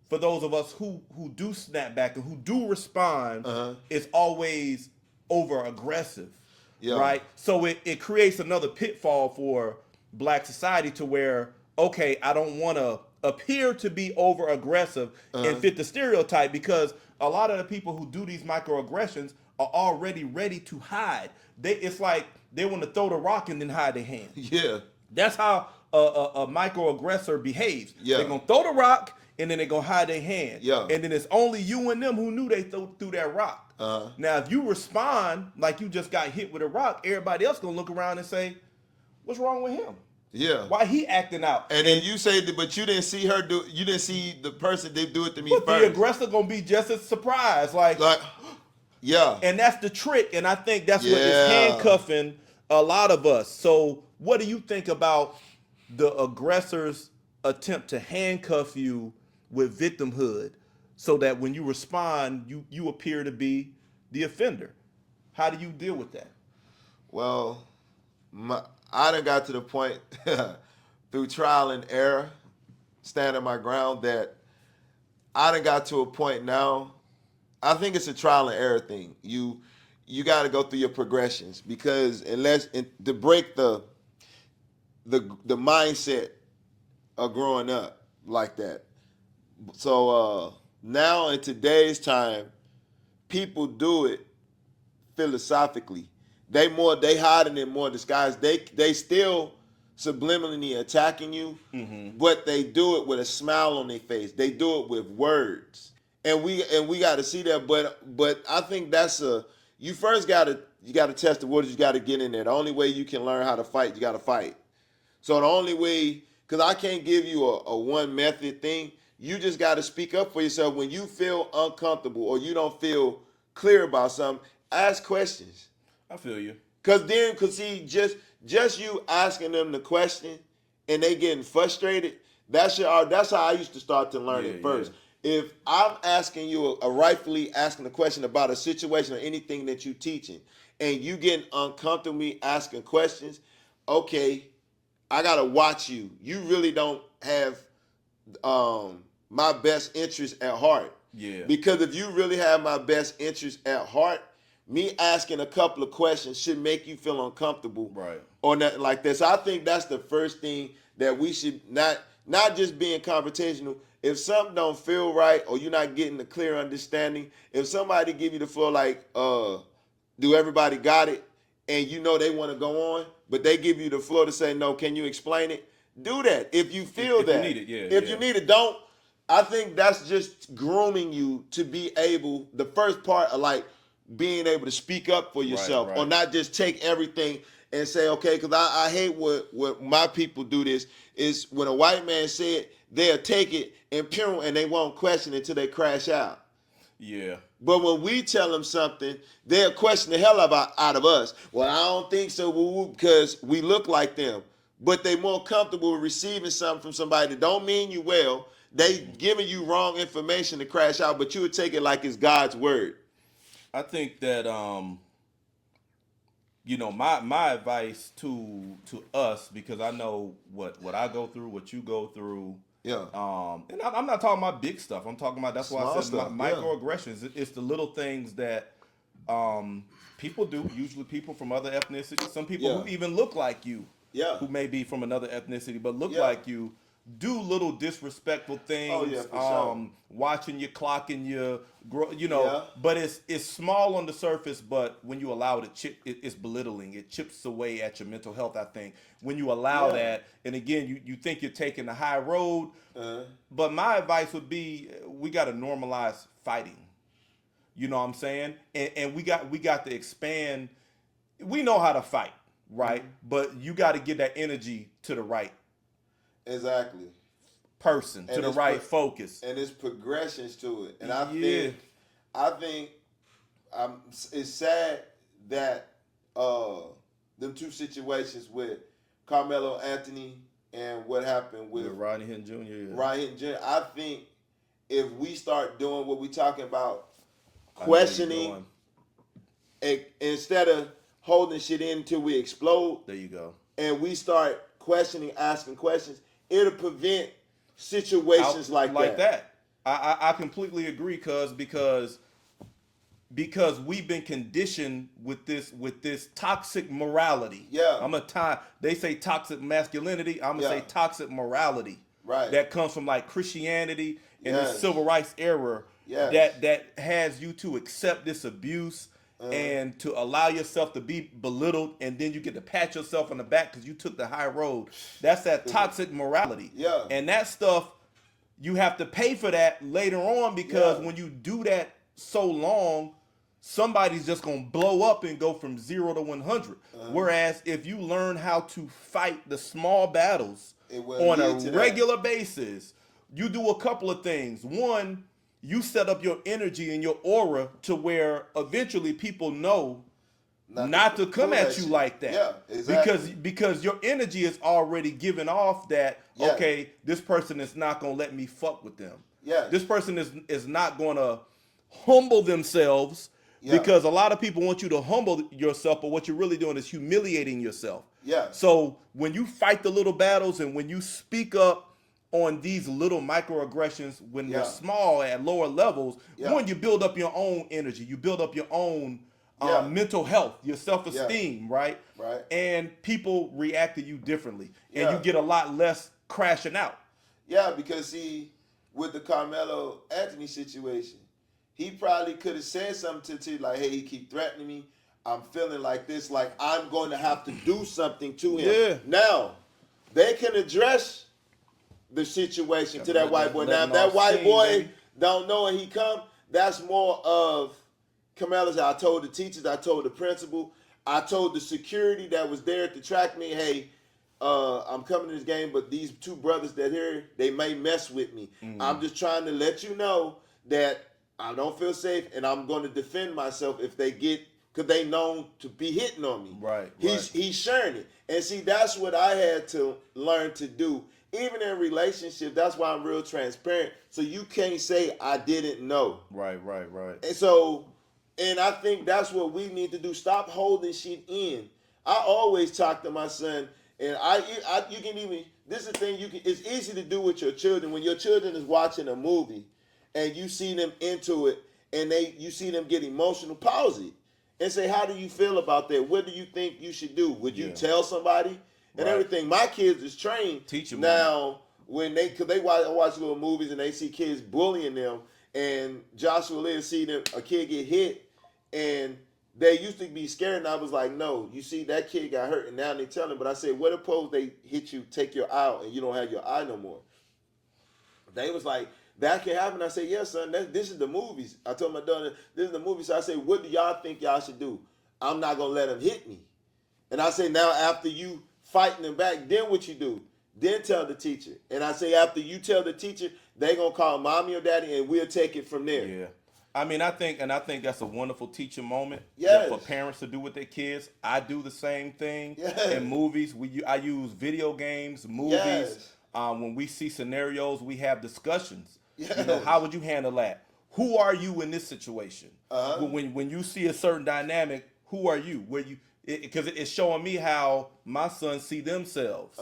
Speaker 1: for those of us who do snap back and who do respond is always over aggressive, right? So it creates another pitfall for black society to where, okay, I don't want to appear to be over aggressive and fit the stereotype, because a lot of the people who do these microaggressions are already ready to hide. It's like they want to throw the rock and then hide their hand.
Speaker 2: Yeah.
Speaker 1: That's how a microaggressor behaves.
Speaker 2: Yeah.
Speaker 1: They're going to throw the rock and then they're going to hide their hand.
Speaker 2: Yeah.
Speaker 1: And then it's only you and them who knew they threw that rock. Now, if you respond like you just got hit with a rock, everybody else going to look around and say, what's wrong with him?
Speaker 2: Yeah.
Speaker 1: Why he acting out?
Speaker 2: And then you say, but you didn't see her do. You didn't see the person they do it to me
Speaker 1: but
Speaker 2: first.
Speaker 1: The aggressor gonna be just as surprised, like,
Speaker 2: yeah.
Speaker 1: And that's the trick, and I think that's what is handcuffing a lot of us. So, what do you think about the aggressor's attempt to handcuff you with victimhood so that when you respond, you appear to be the offender. How do you deal with that?
Speaker 2: Well, I done got to the point through trial and error, standing my ground, that I done got to a point now. I think it's a trial and error thing. You got to go through your progressions, because to break the mindset of growing up like that. So now in today's time, people do it philosophically. They hiding in more disguise. They still subliminally attacking you, but they do it with a smile on their face. They do it with words, and we got to see that. But I think you first you got to test the waters. You got to get in there. The only way you can learn how to fight, you got to fight. So the only way, because I can't give you a one method thing. You just got to speak up for yourself when you feel uncomfortable or you don't feel clear about something. Ask questions.
Speaker 1: I feel you.
Speaker 2: Cause see, just you asking them the question and they getting frustrated. That's how I used to start to learn it first. Yeah. If I'm asking you rightfully asking a question about a situation or anything that you teaching, and you getting uncomfortable me asking questions, okay, I gotta watch you. You really don't have my best interest at heart.
Speaker 1: Yeah.
Speaker 2: Because if you really have my best interest at heart, me asking a couple of questions should make you feel uncomfortable.
Speaker 1: Right.
Speaker 2: Or nothing like this. So I think that's the first thing that we should not just being confrontational. If something don't feel right or you're not getting a clear understanding, if somebody give you the floor like, do everybody got it? And you know they want to go on, but they give you the floor to say, no, can you explain it? Do that. If you feel
Speaker 1: if
Speaker 2: that.
Speaker 1: You need it, yeah.
Speaker 2: If you need it, don't. I think that's just grooming you to be able, the first part of like being able to speak up for yourself,
Speaker 1: right.
Speaker 2: Or not just take everything and say, okay, because I hate what my people do this, is when a white man say it, they'll take it and they won't question it until they crash out.
Speaker 1: Yeah.
Speaker 2: But when we tell them something, they'll question the hell out of us. Well, I don't think so, because we look like them. But they more comfortable with receiving something from somebody that don't mean you well. They giving you wrong information to crash out, but you would take it like it's God's word.
Speaker 1: I think that my advice to us, because I know what I go through, what you go through.
Speaker 2: Yeah.
Speaker 1: And I'm not talking about big stuff. I'm talking about, that's why I said
Speaker 2: stuff,
Speaker 1: microaggressions. It's the little things that people do. Usually people from other ethnicities. Some people who even look like you.
Speaker 2: Yeah.
Speaker 1: Who may be from another ethnicity but look like you, do little disrespectful things.
Speaker 2: Oh, yeah, for sure.
Speaker 1: Watching your clock and your, but it's small on the surface. But when you allow it, it's belittling. It chips away at your mental health. I think when you allow that, and again, you think you're taking the high road. But my advice would be, we got to normalize fighting. You know what I'm saying? And we got to expand. We know how to fight, right? Mm-hmm. But you got to give that energy to the right.
Speaker 2: Exactly.
Speaker 1: Person, to the right focus.
Speaker 2: And there's progressions to it. And I think it's sad that them two situations with Carmelo Anthony and what happened with
Speaker 1: Rodney Hinton Jr. Yeah.
Speaker 2: Rodney Hinton Jr. I think if we start doing what we're talking about, questioning, instead of holding shit in until we explode.
Speaker 1: There you go.
Speaker 2: And we start questioning, asking questions, it'll prevent situations like that.
Speaker 1: I completely agree, because we've been conditioned with this toxic morality.
Speaker 2: Yeah.
Speaker 1: They say toxic masculinity. I'm gonna say toxic morality.
Speaker 2: Right.
Speaker 1: That comes from like Christianity and the civil rights era. That has you to accept this abuse and to allow yourself to be belittled, and then you get to pat yourself on the back because you took the high road. That's that toxic morality.
Speaker 2: Yeah.
Speaker 1: And that stuff, you have to pay for that later on, because when you do that so long, somebody's just going to blow up and go from 0 to 100. Whereas if you learn how to fight the small battles on a regular basis, you do a couple of things. One, you set up your energy and your aura to where eventually people know not to come at you like that.
Speaker 2: Yeah, exactly.
Speaker 1: Because your energy is already giving off that,
Speaker 2: Yeah.
Speaker 1: okay, this person is not gonna let me fuck with them.
Speaker 2: Yeah.
Speaker 1: This person is not gonna humble themselves,
Speaker 2: Yeah.
Speaker 1: because a lot of people want you to humble yourself, but what you're really doing is humiliating yourself.
Speaker 2: Yeah.
Speaker 1: So when you fight the little battles and when you speak up on these little microaggressions when they're small at lower levels, one, you build up your own energy, you build up your own mental health, your self-esteem, right?
Speaker 2: Right.
Speaker 1: And people react to you differently, and you get a lot less crashing out.
Speaker 2: Yeah, because see, with the Carmelo Anthony situation, he probably could have said something to you like, hey, he keep threatening me. I'm feeling like this, like I'm going to have to do something to him.
Speaker 1: Yeah.
Speaker 2: Now, they can address the situation to that white boy. Now, if that white boy don't know and he come, that's more of Carmelo's. I told the teachers, I told the principal, I told the security that was there to track me, hey, I'm coming to this game, but these two brothers that here, they may mess with me. I'm just trying to let you know that I don't feel safe, and I'm going to defend myself if they get, because they known to be hitting on me.
Speaker 1: Right.
Speaker 2: He's sharing it. And see, that's what I had to learn to do. Even in relationships, that's why I'm real transparent. So you can't say I didn't know.
Speaker 1: Right.
Speaker 2: And so, and I think that's what we need to do. Stop holding shit in. I always talk to my son, and you can even, this is the thing, it's easy to do with your children. When your children is watching a movie and you see them into it and you see them get emotional, pause it and say, how do you feel about that? What do you think you should do? Would you tell somebody? And everything. My kids is trained.
Speaker 1: Teach them
Speaker 2: now when because they watch little movies and they see kids bullying them, and Joshua Lynn see a kid get hit, and they used to be scared, and I was like, no, you see that kid got hurt, and now they tell him. But I said, what suppose they hit you, take your eye out, and you don't have your eye no more? They was like, that can happen. I said, yes, son, this is the movies. I told my daughter, this is the movies. So I said, what do y'all think y'all should do? I'm not going to let them hit me. And I say, now after you fighting them back, then what you do? Then tell the teacher. And I say, after you tell the teacher, they going to call mommy or daddy, and we'll take it from there.
Speaker 1: Yeah. I mean, I think that's a wonderful teaching moment for parents to do with their kids. I do the same thing in movies. I use video games, movies.
Speaker 2: Yes.
Speaker 1: When we see scenarios, we have discussions. Yes. You know, how would you handle that? Who are you in this situation? When you see a certain dynamic, who are you? Because it's showing me how my sons see themselves,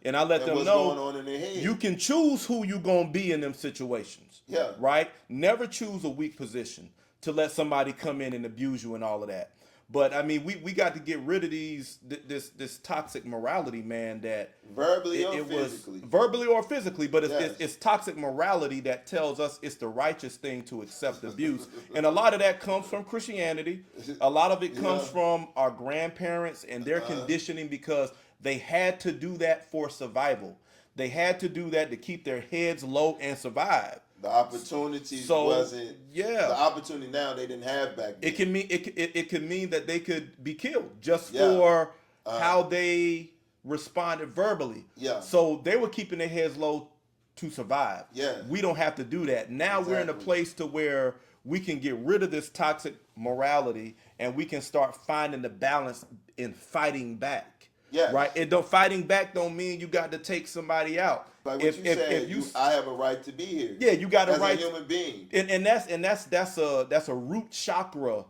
Speaker 1: and I let them know
Speaker 2: going on in their head.
Speaker 1: You can choose who you gonna be in them situations.
Speaker 2: Yeah.
Speaker 1: Right. Never choose a weak position to let somebody come in and abuse you and all of that. But I mean, we got to get rid of this toxic morality, man. That
Speaker 2: verbally or physically,
Speaker 1: but it's toxic morality that tells us it's the righteous thing to accept abuse, and a lot of that comes from Christianity. A lot of it comes from our grandparents and their conditioning, because they had to do that for survival. They had to do that to keep their heads low and survive.
Speaker 2: The opportunity wasn't. Yeah. The opportunity now they didn't have back then.
Speaker 1: It could mean that they could be killed just for how they responded verbally.
Speaker 2: Yeah.
Speaker 1: So they were keeping their heads low to survive.
Speaker 2: Yeah.
Speaker 1: We don't have to do that. Now we're in a place to where we can get rid of this toxic morality, and we can start finding the balance in fighting back.
Speaker 2: Yeah.
Speaker 1: Right. Fighting back don't mean you got to take somebody out.
Speaker 2: Like what you said, I have a right to be here.
Speaker 1: Yeah, you got a right
Speaker 2: as a human being.
Speaker 1: And that's a root chakra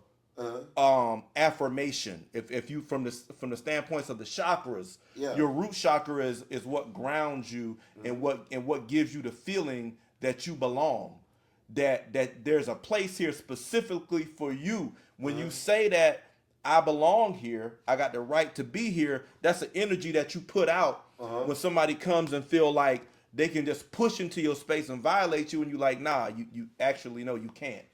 Speaker 1: affirmation. If you from the standpoints of the chakras, your root chakra is what grounds you and what gives you the feeling that you belong. That there's a place here specifically for you. When you say that I belong here, I got the right to be here, that's an energy that you put out when somebody comes and feel like they can just push into your space and violate you, and you like, nah, you actually know you can't.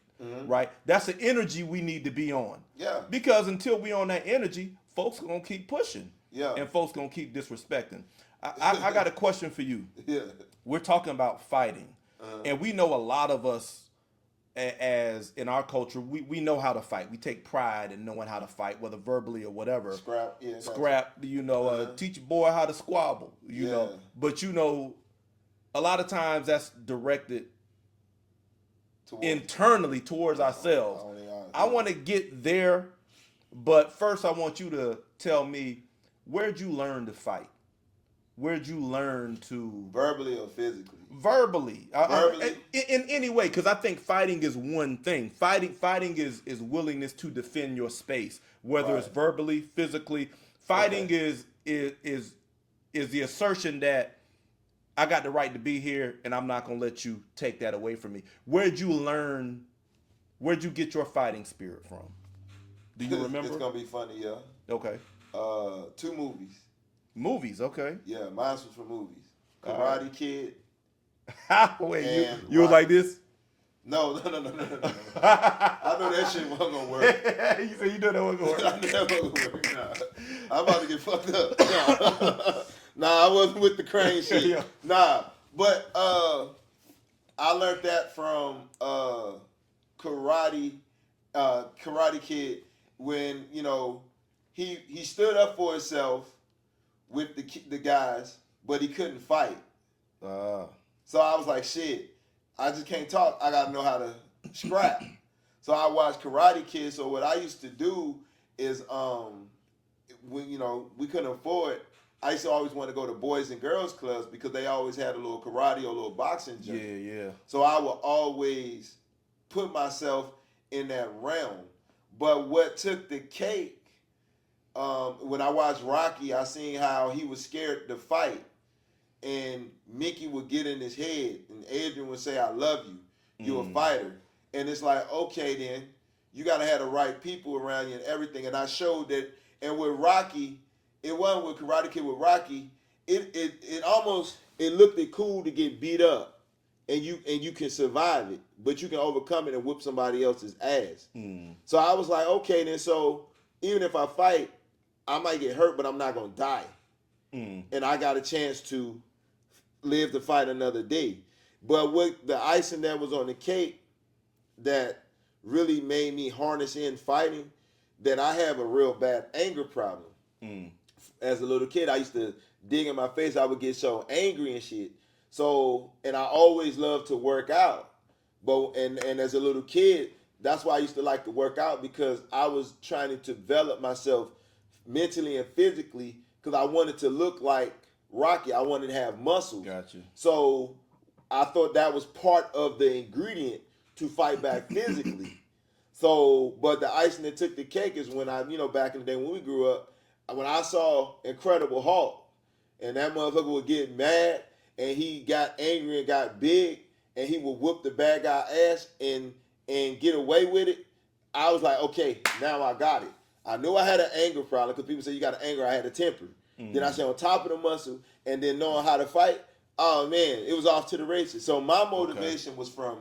Speaker 1: Right? That's the energy we need to be on.
Speaker 2: Yeah.
Speaker 1: Because until we on that energy, folks are gonna keep pushing.
Speaker 2: Yeah.
Speaker 1: And folks gonna keep disrespecting. I got a question for you.
Speaker 2: Yeah.
Speaker 1: We're talking about fighting. And we know a lot of us, as in our culture, we know how to fight. We take pride in knowing how to fight, whether verbally or whatever. Scrap, teach a boy how to squabble, you know. But a lot of times that's directed internally towards ourselves. I want to get there But first, I want you to tell me, where'd you learn to fight? Where'd you learn to
Speaker 2: Verbally or physically?
Speaker 1: verbally,
Speaker 2: Verbally.
Speaker 1: in any way? Because I think fighting is one thing. Fighting is willingness to defend your space, whether it's
Speaker 2: Right.
Speaker 1: verbally, physically. Fighting
Speaker 2: Okay.
Speaker 1: is the assertion that I got the right to be here, and I'm not gonna let you take that away from me. Where'd you learn? Where'd you get your fighting spirit from? Do you
Speaker 2: It's
Speaker 1: remember?
Speaker 2: gonna be funny, yeah.
Speaker 1: Okay.
Speaker 2: 2 movies.
Speaker 1: Movies, okay.
Speaker 2: Yeah, mine was from movies.
Speaker 1: All
Speaker 2: Karate Kid.
Speaker 1: Wait,
Speaker 2: And
Speaker 1: you was like this?
Speaker 2: No. I know that shit wasn't gonna work.
Speaker 1: You said you know that wasn't gonna
Speaker 2: I
Speaker 1: work.
Speaker 2: knew that wasn't gonna work. Nah. I'm about to get fucked up. Nah, I wasn't with the crane shit.
Speaker 1: Yeah.
Speaker 2: Nah, but I learned that from Karate Kid when he stood up for himself with the guys, but he couldn't fight. So I was like, shit, I just can't talk. I gotta know how to scrap. So I watched Karate Kid. So what I used to do is, when we couldn't afford, I used to always want to go to boys and girls clubs because they always had a little karate or a little boxing gym.
Speaker 1: Yeah.
Speaker 2: So I would always put myself in that realm. But what took the cake, when I watched Rocky, I seen how he was scared to fight. And Mickey would get in his head, and Adrian would say, I love you. You're a fighter. And it's like, okay, then, you got to have the right people around you and everything. And I showed that. And with Rocky, it wasn't with Karate Kid. With Rocky, it almost, it looked cool to get beat up. And you can survive it. But you can overcome it and whoop somebody else's ass. So I was like, okay, then, so even if I fight, I might get hurt, but I'm not going to die. And I got a chance to live to fight another day. But with the icing that was on the cake that really made me harness in fighting, that I have a real bad anger problem. As a little kid, I used to dig in my face. I would get so angry and shit. So, and I always loved to work out. But and as a little kid, that's why I used to like to work out, because I was trying to develop myself mentally and physically, because I wanted to look like Rocky. I wanted to have muscles.
Speaker 1: Gotcha.
Speaker 2: So I thought that was part of the ingredient to fight back physically. So, but the icing that took the cake is when back in the day when we grew up, when I saw Incredible Hulk, and that motherfucker would get mad, and he got angry and got big, and he would whoop the bad guy ass and get away with it. I was like, okay, now I got it. I knew I had an anger problem, because people say you got an anger, I had a temper. Then I said on top of the muscle, and then knowing how to fight, oh man, it was off to the races. So my motivation was from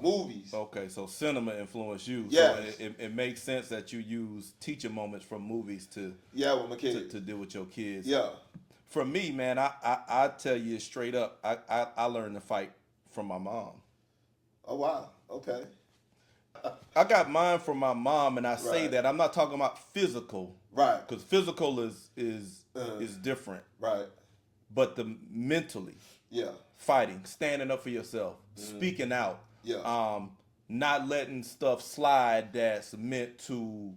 Speaker 2: movies.
Speaker 1: Okay, so cinema influenced you.
Speaker 2: Yes.
Speaker 1: So it makes sense that you use teacher moments from movies to
Speaker 2: with my kids.
Speaker 1: to deal with your kids.
Speaker 2: Yeah.
Speaker 1: For me, man, I tell you straight up, I learned to fight from my mom.
Speaker 2: Oh wow. Okay.
Speaker 1: I got mine from my mom, and I say
Speaker 2: Right.
Speaker 1: that I'm not talking about physical,
Speaker 2: Right.
Speaker 1: because physical is different,
Speaker 2: Right.
Speaker 1: but the mentally
Speaker 2: Yeah.
Speaker 1: fighting, standing up for yourself, speaking out,
Speaker 2: Yeah.
Speaker 1: not letting stuff slide that's meant to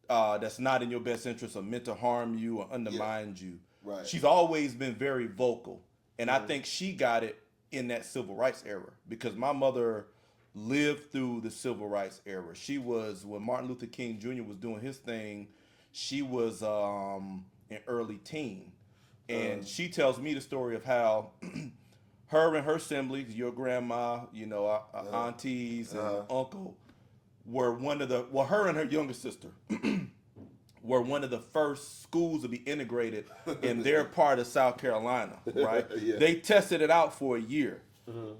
Speaker 1: that's not in your best interest or meant to harm you or undermine you.
Speaker 2: Right.
Speaker 1: She's always been very vocal, and I think she got it in that civil rights era, because my mother lived through the civil rights era. She was, when Martin Luther King Jr. was doing his thing, she was an early teen. And she tells me the story of how her and her siblings, your grandma, our aunties and uncle, were her and her younger sister were one of the first schools to be integrated in their part of South Carolina, right?
Speaker 2: Yeah.
Speaker 1: They tested it out for a year.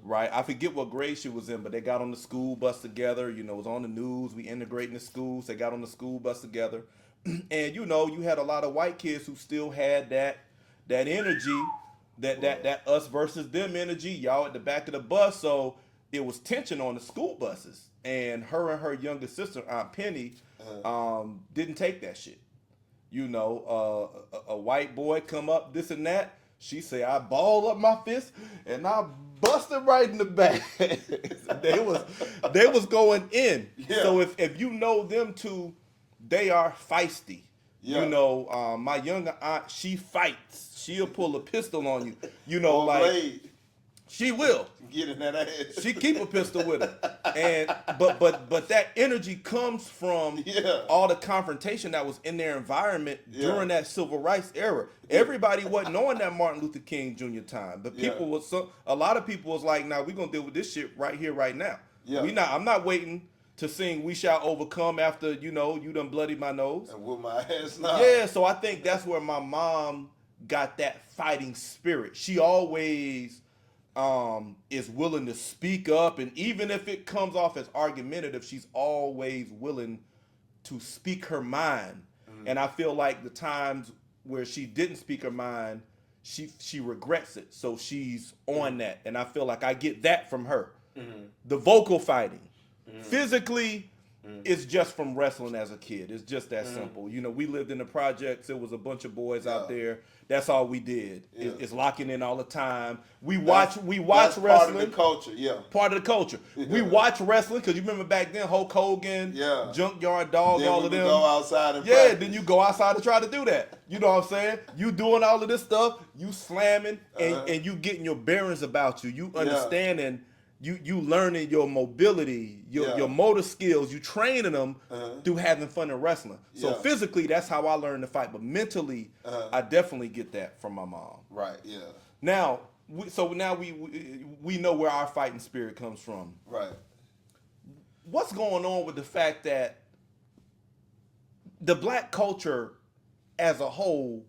Speaker 1: Right, I forget what grade she was in, but they got on the school bus together. It was on the news. We integrating the schools. They got on the school bus together, and you had a lot of white kids who still had that energy, that us versus them energy. Y'all at the back of the bus, so it was tension on the school buses. And her younger sister, Aunt Penny, didn't take that shit. A white boy come up, this and that. She say, I ball up my fist and I bust it right in the back. they was going in.
Speaker 2: Yeah.
Speaker 1: So if you know them two they are feisty.
Speaker 2: Yeah.
Speaker 1: You know, my younger aunt, she fights. She'll pull a pistol on you. You know,
Speaker 2: Or
Speaker 1: like
Speaker 2: blade.
Speaker 1: she will.
Speaker 2: Get in that ass.
Speaker 1: She keep a pistol with her, and but that energy comes from
Speaker 2: Yeah.
Speaker 1: all the confrontation that was in their environment
Speaker 2: Yeah.
Speaker 1: during that civil rights era. Everybody wasn't on that Martin Luther King Jr. time, but people was a lot of people was like, "Nah, we gonna deal with this shit right here, right now.
Speaker 2: Yeah.
Speaker 1: I'm not waiting to sing 'We Shall Overcome' after you done bloodied my nose."
Speaker 2: And with my ass now.
Speaker 1: Yeah, so I think that's where my mom got that fighting spirit. She always is willing to speak up, and even if it comes off as argumentative, she's always willing to speak her mind. And I feel like the times where she didn't speak her mind, she regrets it. So she's on that, and I feel like I get that from her. The vocal fighting, physically. It's just from wrestling as a kid. It's just that simple. You know, we lived in the projects. It was a bunch of boys out there. That's all we did.
Speaker 2: Yeah.
Speaker 1: It's locking in all the time. We watch
Speaker 2: That's
Speaker 1: wrestling.
Speaker 2: Part of the culture, yeah.
Speaker 1: Part of the culture. We watch wrestling because you remember back then Hulk Hogan,
Speaker 2: Yeah.
Speaker 1: Junkyard Dog,
Speaker 2: Then
Speaker 1: all
Speaker 2: we
Speaker 1: of
Speaker 2: would
Speaker 1: them.
Speaker 2: go outside and
Speaker 1: Yeah,
Speaker 2: practice.
Speaker 1: then you go outside to try to do that. You know what I'm saying? You doing all of this stuff, you slamming, and you getting your bearings about you. You understanding, you learning your mobility, your motor skills, you training them through having fun in wrestling. So physically, that's how I learned to fight. But mentally, I definitely get that from my mom.
Speaker 2: Right, yeah.
Speaker 1: Now, we know where our fighting spirit comes from.
Speaker 2: Right.
Speaker 1: What's going on with the fact that the black culture as a whole,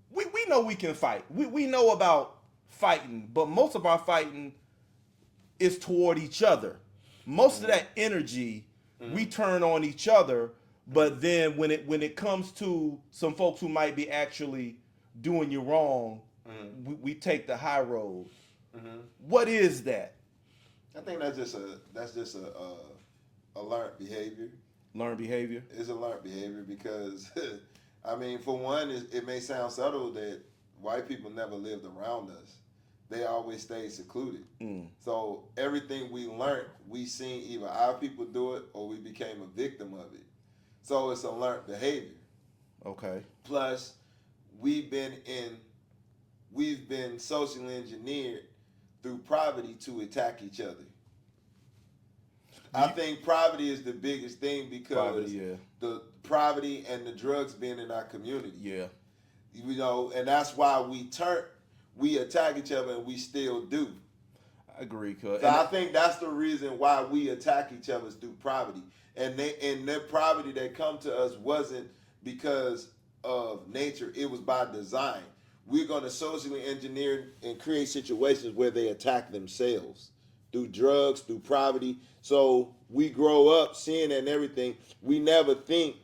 Speaker 1: we know we can fight. We know about fighting, but most of our fighting is toward each other. Most of that energy we turn on each other, but then when it comes to some folks who might be actually doing you wrong, we take the high road. What is that?
Speaker 2: I think that's just a learned behavior.
Speaker 1: Learned behavior?
Speaker 2: It's a learned behavior because, I mean, for one, it may sound subtle that white people never lived around us. They always stayed secluded. So everything we learned, we seen either our people do it or we became a victim of it. So it's a learned behavior.
Speaker 1: Okay.
Speaker 2: Plus, we've been socially engineered through poverty to attack each other. I think poverty is the biggest thing because the poverty and the drugs being in our community.
Speaker 1: Yeah.
Speaker 2: You know, and that's why we attack each other and we still do.
Speaker 1: I agree, cuz.
Speaker 2: So I think that's the reason why we attack each other is through poverty. And their poverty that come to us wasn't because of nature, it was by design. We're going to socially engineer and create situations where they attack themselves through drugs, through poverty. So we grow up seeing that and everything. We never think,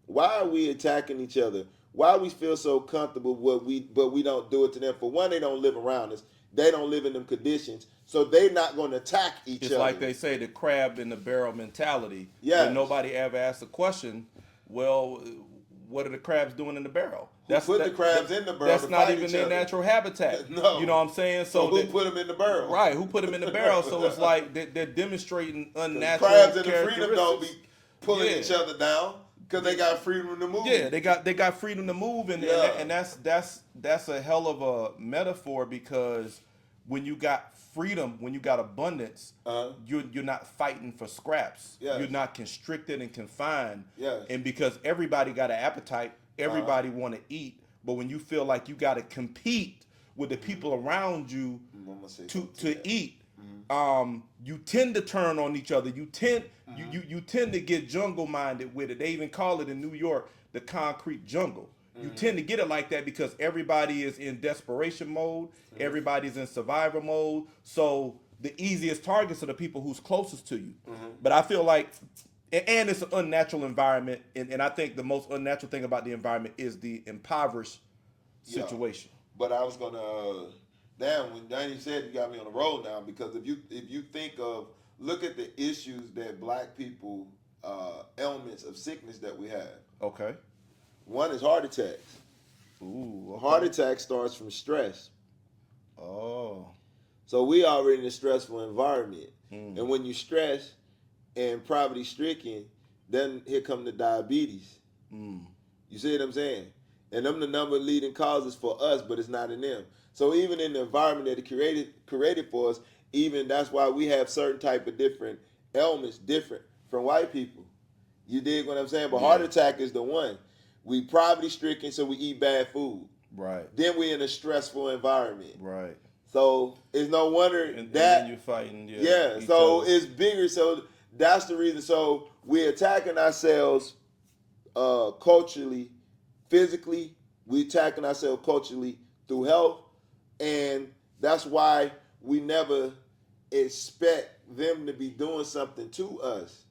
Speaker 2: why are we attacking each other? Why we feel so comfortable but we don't do it to them? For one, they don't live around us. They don't live in them conditions. So they're not going to attack each other.
Speaker 1: It's like they say, the crab in the barrel mentality.
Speaker 2: Yes.
Speaker 1: And nobody ever asks the question, well, what are the crabs doing in the barrel?
Speaker 2: Put the crabs in the barrel.
Speaker 1: That's
Speaker 2: to
Speaker 1: not
Speaker 2: fight
Speaker 1: even
Speaker 2: each
Speaker 1: their
Speaker 2: other.
Speaker 1: natural habitat.
Speaker 2: No.
Speaker 1: You know what I'm saying?
Speaker 2: So who put them in the barrel?
Speaker 1: Right, who put them in the barrel? So it's like they're demonstrating unnatural
Speaker 2: crabs in the
Speaker 1: characteristics.
Speaker 2: freedom don't be pulling each other down because they got freedom to move.
Speaker 1: Yeah, they got freedom to move, and that's a hell of a metaphor because when you got freedom, when you got abundance, you're not fighting for scraps.
Speaker 2: Yes.
Speaker 1: You're not constricted and confined.
Speaker 2: Yes.
Speaker 1: And because everybody got an appetite, everybody want to eat, but when you feel like you got to compete with the people around you to eat, you tend to turn on each other. You tend to get jungle minded with it. They even call it in New York the concrete jungle. You tend to get it like that because everybody is in desperation mode. Everybody's in survivor mode. So the easiest targets are the people who's closest to you. But I feel like, and it's an unnatural environment. And I think the most unnatural thing about the environment is the impoverished situation.
Speaker 2: But I was gonna, when Danny said, you got me on the road now, because if you think of, look at the issues that black people, elements of sickness that we have.
Speaker 1: Okay.
Speaker 2: One is heart attacks.
Speaker 1: Ooh. Okay.
Speaker 2: Heart attack starts from stress.
Speaker 1: Oh.
Speaker 2: So we already in a stressful environment. And when you stress and poverty stricken, then here come the diabetes. You see what I'm saying? And them the number of leading causes for us, but it's not in them. So even in the environment that it created for us, even that's why we have certain type of different ailments different from white people. You dig what I'm saying? But heart attack is the one. We poverty stricken, so we eat bad food.
Speaker 1: Right.
Speaker 2: Then we're in a stressful environment.
Speaker 1: Right.
Speaker 2: So it's no wonder
Speaker 1: And
Speaker 2: that
Speaker 1: then you're fighting.
Speaker 2: yeah. So it's bigger. So that's the reason. So we're attacking ourselves culturally, physically. We're attacking ourselves culturally through health, and that's why we never expect them to be doing something to us.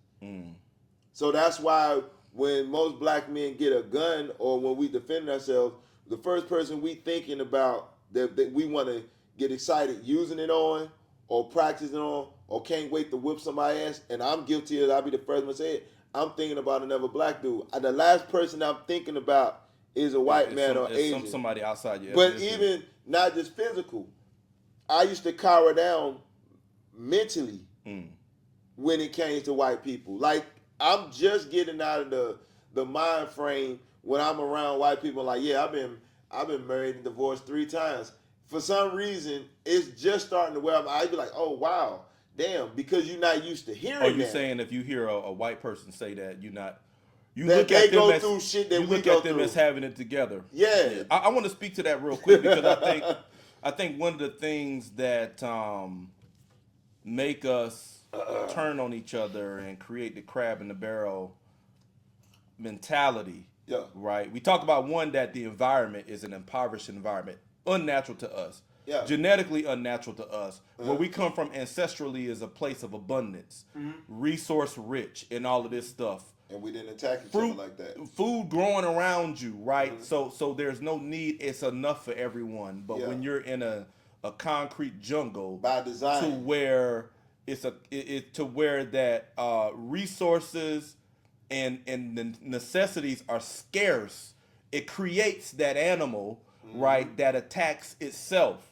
Speaker 2: So that's why when most black men get a gun or when we defend ourselves, the first person we thinking about that we want to get excited using it on or practicing on or can't wait to whip somebody's ass, and I'm guilty of it, I'll be the first one to say it, I'm thinking about another black dude. The last person I'm thinking about is a white man or Asian.
Speaker 1: Somebody outside your
Speaker 2: But
Speaker 1: ethnicity.
Speaker 2: even not just physical, I used to cower down mentally when it came to white people. Like, I'm just getting out of the mind frame when I'm around white people. Like, yeah, I've been married and divorced 3 times. For some reason, it's just starting to wear. I'd be like, oh wow, damn, because you're not used to hearing.
Speaker 1: Are you
Speaker 2: that.
Speaker 1: saying if you hear a white person say that, you're not? You
Speaker 2: that
Speaker 1: look
Speaker 2: they
Speaker 1: at them
Speaker 2: go
Speaker 1: as,
Speaker 2: through shit that
Speaker 1: you
Speaker 2: we
Speaker 1: look
Speaker 2: go
Speaker 1: at them
Speaker 2: through.
Speaker 1: as having it together.
Speaker 2: Yeah.
Speaker 1: I want to speak to that real quick because I think one of the things that make us turn on each other and create the crab in the barrel mentality.
Speaker 2: Yeah.
Speaker 1: Right. We talk about one that the environment is an impoverished environment, unnatural to us.
Speaker 2: Yeah.
Speaker 1: Genetically unnatural to us. Where we come from ancestrally is a place of abundance, resource rich, and all of this stuff.
Speaker 2: And we didn't attack each other like that.
Speaker 1: Food growing around you, right? So there's no need. It's enough for everyone. But when you're in a concrete jungle,
Speaker 2: by design,
Speaker 1: to where to where that resources and the necessities are scarce, it creates that animal, right, that attacks itself.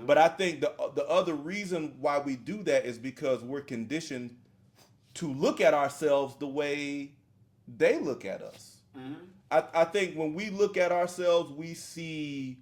Speaker 1: But I think the other reason why we do that is because we're conditioned to look at ourselves the way they look at us. I think when we look at ourselves, we see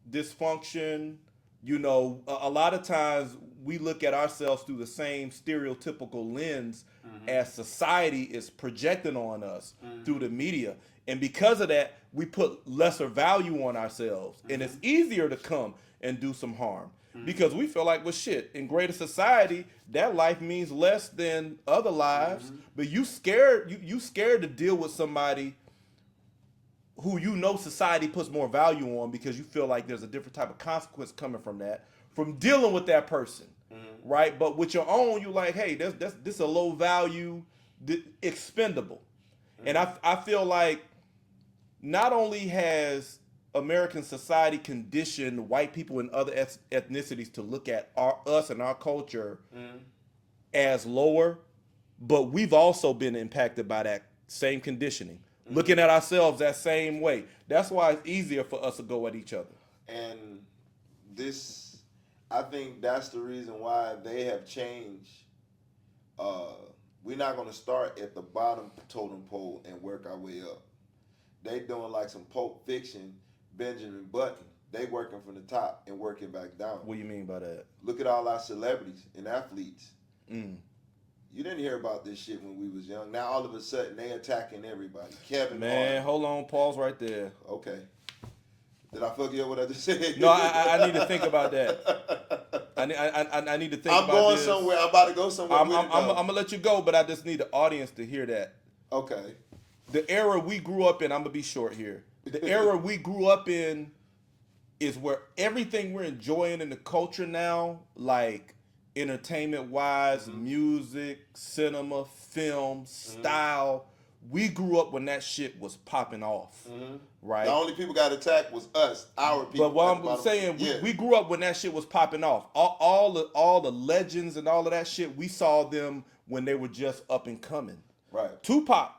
Speaker 1: dysfunction. You know, a lot of times we look at ourselves through the same stereotypical lens as society is projecting on us through the media. And because of that, we put lesser value on ourselves. And it's easier to come and do some harm because we feel like, well, shit, in greater society, that life means less than other lives. But you scared to deal with somebody who you know society puts more value on because you feel like there's a different type of consequence coming from that, from dealing with that person, right? But with your own, you like, hey, this a low value, expendable. And I feel like not only has American society conditioned white people and other ethnicities to look at us and our culture as lower, but we've also been impacted by that same conditioning. Looking at ourselves that same way. That's why it's easier for us to go at each other.
Speaker 2: And I think that's the reason why they have changed. We're not going to start at the bottom totem pole and work our way up. They doing like some Pulp Fiction, Benjamin Button. They working from the top and working back down.
Speaker 1: What do you mean by that?
Speaker 2: Look at all our celebrities and athletes. You didn't hear about this shit when we was young. Now all of a sudden they attacking everybody. Kevin Hart.
Speaker 1: Hold on, pause right there.
Speaker 2: Okay. Did I fuck you up what I just said?
Speaker 1: No, I need to think about that. I need to think about this.
Speaker 2: I'm going somewhere. I'm about to go somewhere.
Speaker 1: I'm gonna let you go, but I just need the audience to hear that.
Speaker 2: Okay.
Speaker 1: The era we grew up in, I'm gonna be short here. The era we grew up in is where everything we're enjoying in the culture now, like entertainment wise, music, cinema, film, style. We grew up when that shit was popping off, right?
Speaker 2: The only people got attacked was us, our people.
Speaker 1: But what I'm saying, we grew up when that shit was popping off. All the legends and all of that shit, we saw them when they were just up and coming.
Speaker 2: Right.
Speaker 1: Tupac.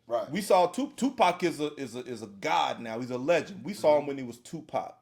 Speaker 2: Right.
Speaker 1: We saw Tupac is a god now. He's a legend. We saw him when he was Tupac.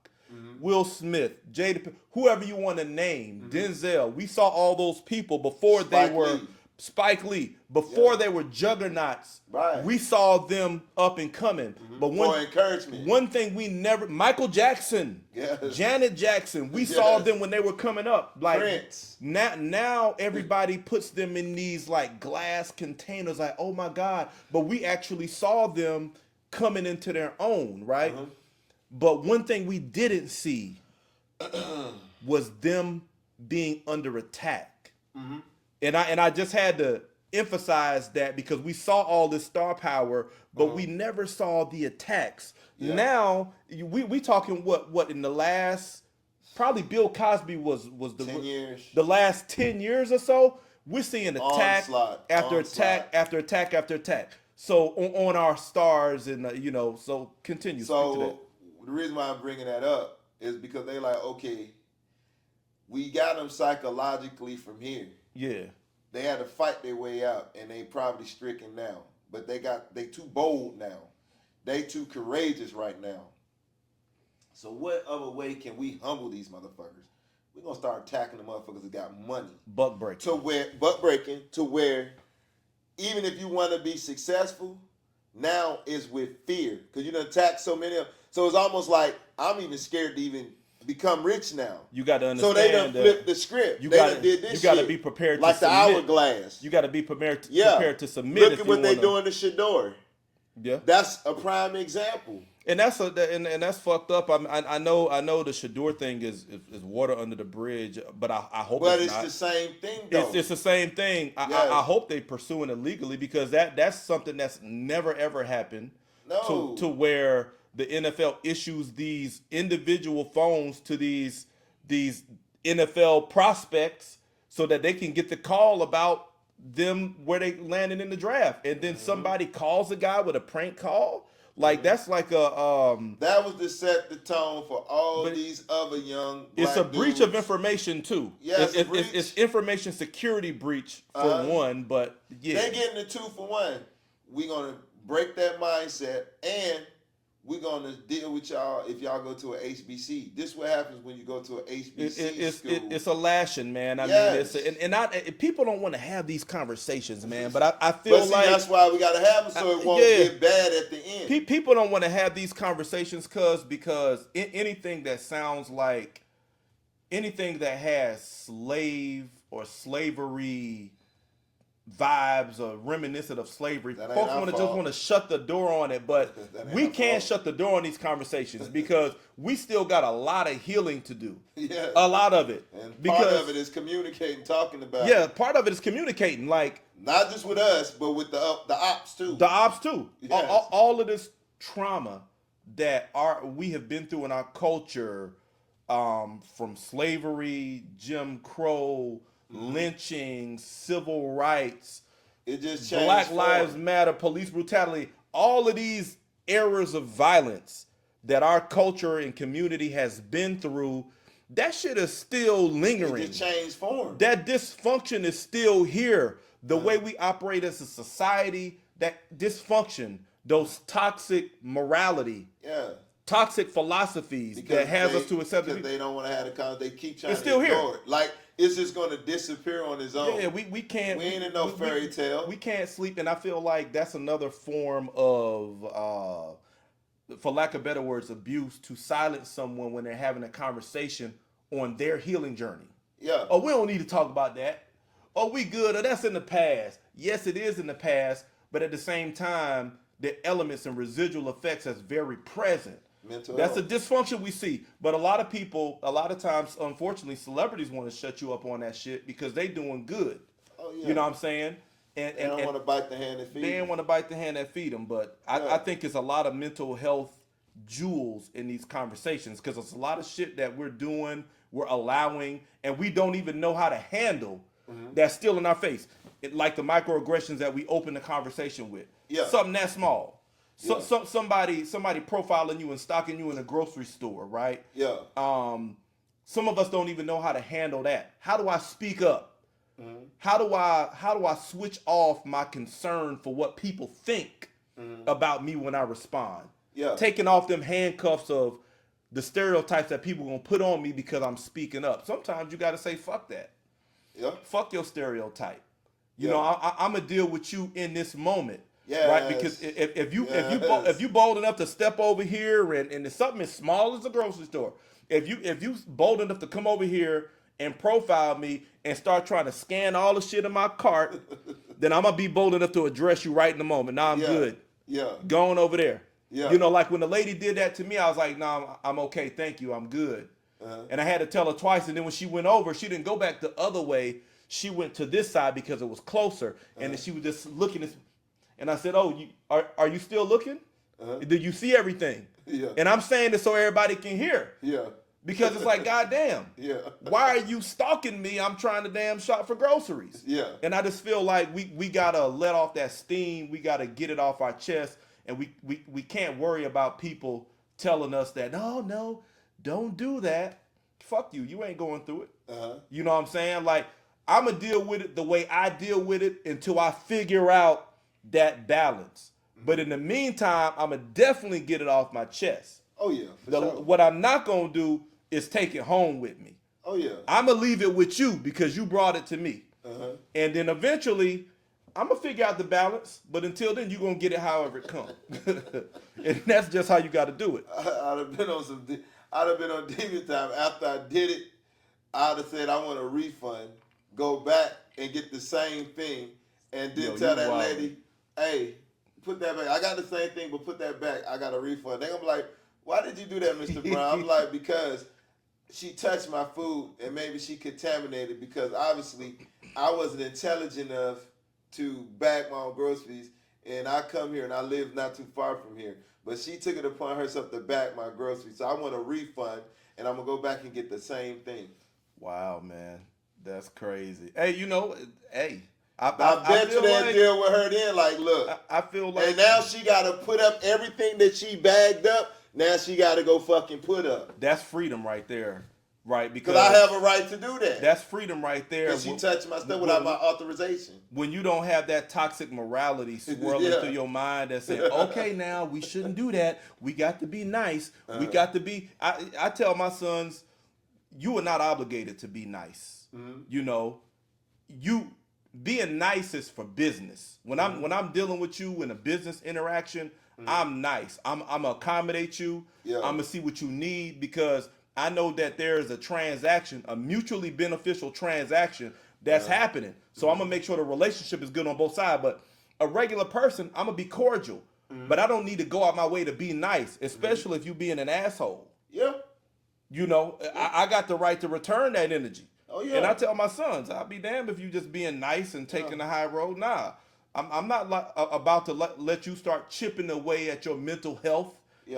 Speaker 1: Will Smith, Jada, whoever you want to name, Denzel. We saw all those people before they were Spike Lee, before
Speaker 2: Yeah.
Speaker 1: they were juggernauts,
Speaker 2: Right.
Speaker 1: we saw them up and coming. But
Speaker 2: For encouragement.
Speaker 1: one thing we never, Michael Jackson,
Speaker 2: Yes.
Speaker 1: Janet Jackson, we saw
Speaker 2: Yes.
Speaker 1: them when they were coming up. Like
Speaker 2: Prince.
Speaker 1: now everybody puts them in these like glass containers, like, oh my God. But we actually saw them coming into their own, right? But one thing we didn't see was them being under attack. And I just had to emphasize that because we saw all this star power, but we never saw the attacks.
Speaker 2: Yeah.
Speaker 1: Now we talking what in the last, probably Bill Cosby was the
Speaker 2: 10 years.
Speaker 1: the last 10 years or so. We're seeing attack
Speaker 2: Onslaught.
Speaker 1: after attack after attack after attack. So on our stars and so continue. Speak to that.
Speaker 2: So the reason why I'm bringing that up is because they like, okay, we got them psychologically from here.
Speaker 1: Yeah.
Speaker 2: They had to fight their way out, and they probably stricken now. But they too bold now. They too courageous right now. So what other way can we humble these motherfuckers? We're gonna start attacking the motherfuckers that got money.
Speaker 1: Buck breaking.
Speaker 2: To where even if you want to be successful, now is with fear. Because you done attacked so many of them. So it's almost like I'm even scared to even become rich now.
Speaker 1: You got to understand.
Speaker 2: So they done flipped the script.
Speaker 1: You
Speaker 2: They
Speaker 1: got
Speaker 2: done did this
Speaker 1: You got to
Speaker 2: shit.
Speaker 1: be prepared
Speaker 2: Like
Speaker 1: to
Speaker 2: the
Speaker 1: submit.
Speaker 2: hourglass.
Speaker 1: You got to be prepared to,
Speaker 2: Yeah.
Speaker 1: prepared to submit.
Speaker 2: Look
Speaker 1: if
Speaker 2: at
Speaker 1: you
Speaker 2: what they
Speaker 1: wanna-
Speaker 2: doing to Shador.
Speaker 1: Yeah.
Speaker 2: That's a prime example.
Speaker 1: And that's and that's fucked up. I know the Shador thing is water under the bridge, but I hope
Speaker 2: But
Speaker 1: it's
Speaker 2: it's
Speaker 1: not.
Speaker 2: the same thing, though.
Speaker 1: It's the same thing.
Speaker 2: Yes.
Speaker 1: I hope they pursuing it legally because that's something that's never ever happened.
Speaker 2: No.
Speaker 1: To where the NFL issues these individual phones to these NFL prospects so that they can get the call about them where they landed in the draft, and then somebody calls a guy with a prank call. Like that's like a
Speaker 2: That was to set the tone for all
Speaker 1: But
Speaker 2: these other young
Speaker 1: it's
Speaker 2: black
Speaker 1: a breach
Speaker 2: dudes.
Speaker 1: of information too.
Speaker 2: Yeah, it's a breach.
Speaker 1: It's information security breach for one, but yeah,
Speaker 2: They getting the 2-for-1. We gonna break that mindset, and we're gonna deal with y'all if y'all go to a HBC. This is what happens when you go to a HBC school.
Speaker 1: it's a lashing, man. I
Speaker 2: Yes.
Speaker 1: mean, people don't want to have these conversations, man. But I feel
Speaker 2: But see,
Speaker 1: like
Speaker 2: that's why we gotta have them so it won't
Speaker 1: yeah.
Speaker 2: get bad at the end.
Speaker 1: People don't want to have these conversations because anything that sounds like anything that has slave or slavery vibes or reminiscent of slavery,
Speaker 2: That ain't
Speaker 1: folks
Speaker 2: our
Speaker 1: want to
Speaker 2: fault.
Speaker 1: just want to shut the door on it, but
Speaker 2: That ain't
Speaker 1: we
Speaker 2: our
Speaker 1: can't
Speaker 2: fault.
Speaker 1: shut the door on these conversations because we still got a lot of healing to do.
Speaker 2: Yes.
Speaker 1: A lot of it.
Speaker 2: And
Speaker 1: because
Speaker 2: part of it is communicating, talking about
Speaker 1: yeah,
Speaker 2: it.
Speaker 1: part of it is communicating, like
Speaker 2: Not just with us, but with the ops too.
Speaker 1: the ops too.
Speaker 2: Yes.
Speaker 1: All of this trauma that we have been through in our culture, from slavery, Jim Crow, lynching, civil rights,
Speaker 2: It just changed.
Speaker 1: Black Lives
Speaker 2: form.
Speaker 1: Matter, police brutality, all of these eras of violence that our culture and community has been through, that shit is still
Speaker 2: It
Speaker 1: lingering.
Speaker 2: just changed form.
Speaker 1: That dysfunction is still here. The way we operate as a society, that dysfunction, those toxic morality,
Speaker 2: Yeah.
Speaker 1: toxic philosophies that has us to accept
Speaker 2: because
Speaker 1: it.
Speaker 2: they don't want to have the conversation. They keep trying
Speaker 1: It's
Speaker 2: to
Speaker 1: still
Speaker 2: ignore
Speaker 1: here.
Speaker 2: it. Like it's just going to disappear on its own.
Speaker 1: Yeah, we can't.
Speaker 2: We ain't in no fairy tale.
Speaker 1: We can't sleep, and I feel like that's another form of, for lack of better words, abuse to silence someone when they're having a conversation on their healing journey.
Speaker 2: Yeah.
Speaker 1: Oh, we don't need to talk about that. Oh, we good. Oh, that's in the past. Yes, it is in the past, but at the same time, the elements and residual effects that's very present.
Speaker 2: Mental
Speaker 1: That's a
Speaker 2: health.
Speaker 1: dysfunction we see. But a lot of people, a lot of times, unfortunately, celebrities want to shut you up on that shit because they doing good.
Speaker 2: Oh yeah.
Speaker 1: You know what I'm saying? And
Speaker 2: They don't want to bite the hand that feeds.
Speaker 1: they ain't want to bite the hand that feed them. But
Speaker 2: Yeah.
Speaker 1: I think it's a lot of mental health jewels in these conversations because it's a lot of shit that we're doing, we're allowing, and we don't even know how to handle. That's still in our face. Like the microaggressions that we open the conversation with.
Speaker 2: Yeah.
Speaker 1: Something that small. So,
Speaker 2: Yeah.
Speaker 1: somebody profiling you and stalking you in a grocery store, right?
Speaker 2: Yeah.
Speaker 1: Some of us don't even know how to handle that. How do I speak up? How do I switch off my concern for what people think about me when I respond?
Speaker 2: Yeah.
Speaker 1: Taking off them handcuffs of the stereotypes that people gonna put on me because I'm speaking up. Sometimes you gotta say fuck that.
Speaker 2: Yeah.
Speaker 1: Fuck your stereotype. You know, I'm gonna deal with you in this moment.
Speaker 2: Yes.
Speaker 1: Right, because if you bold enough to step over here and it's something as small as a grocery store, if you bold enough to come over here and profile me and start trying to scan all the shit in my cart, then I'm gonna be bold enough to address you right in the moment. Nah, I'm good.
Speaker 2: Yeah.
Speaker 1: Going over there.
Speaker 2: Yeah.
Speaker 1: You know, like when the lady did that to me, I was like, nah, I'm okay, thank you, I'm good. And I had to tell her twice, and then when she went over, she didn't go back the other way. She went to this side because it was closer, and then she was just looking at. And I said, "Oh, are you still looking? Do you see everything?"
Speaker 2: Yeah.
Speaker 1: And I'm saying this so everybody can hear.
Speaker 2: Yeah.
Speaker 1: Because it's like, goddamn.
Speaker 2: Yeah.
Speaker 1: Why are you stalking me? I'm trying to damn shop for groceries.
Speaker 2: Yeah.
Speaker 1: And I just feel like we gotta let off that steam. We gotta get it off our chest, and we can't worry about people telling us that no, don't do that. Fuck you. You ain't going through it. You know what I'm saying? Like, I'm gonna deal with it the way I deal with it until I figure out that balance. But in the meantime, I'm gonna definitely get it off my chest.
Speaker 2: Oh yeah. Sure.
Speaker 1: What I'm not gonna do is take it home with me.
Speaker 2: Oh yeah.
Speaker 1: I'm gonna leave it with you because you brought it to me. And then eventually, I'm gonna figure out the balance. But until then, you're gonna get it however it comes. And that's just how you got to do it.
Speaker 2: I'd have been on demon time after I did it. I'd have said I want a refund, go back and get the same thing, and then tell that lady, hey, put that back. I got the same thing, but put that back. I got a refund. They're gonna be like, why did you do that, Mr. Brown? I'm like, because she touched my food and maybe she contaminated, because obviously I wasn't intelligent enough to bag my own groceries, and I come here and I live not too far from here. But she took it upon herself to bag my groceries. So I want a refund, and I'm gonna go back and get the same thing.
Speaker 1: Wow, man. That's crazy. Hey, you know, hey.
Speaker 2: I bet you that deal with her then, like, look.
Speaker 1: I feel like.
Speaker 2: And now she got to put up everything that she bagged up. Now she got to go fucking put up.
Speaker 1: That's freedom right there, right?
Speaker 2: Because I have a right to do that.
Speaker 1: That's freedom right there.
Speaker 2: Because she touched my stuff without my authorization.
Speaker 1: When you don't have that toxic morality swirling through your mind that says, okay, now we shouldn't do that. We got to be nice. We got to be. I tell my sons, you are not obligated to be nice. You know, you being nice is for business. When I'm dealing with you in a business interaction, I'm nice. I'm gonna accommodate you. I'm gonna see what you need, because I know that there is a transaction, a mutually beneficial transaction that's happening. So I'm gonna make sure the relationship is good on both sides. But a regular person, I'm gonna be cordial, but I don't need to go out my way to be nice, especially if you being an asshole.
Speaker 2: Yeah.
Speaker 1: You know, I got the right to return that energy.
Speaker 2: Oh yeah.
Speaker 1: And I tell my sons, I'll be damned if you just being nice and taking the high road. Nah, I'm not about to let you start chipping away at your mental health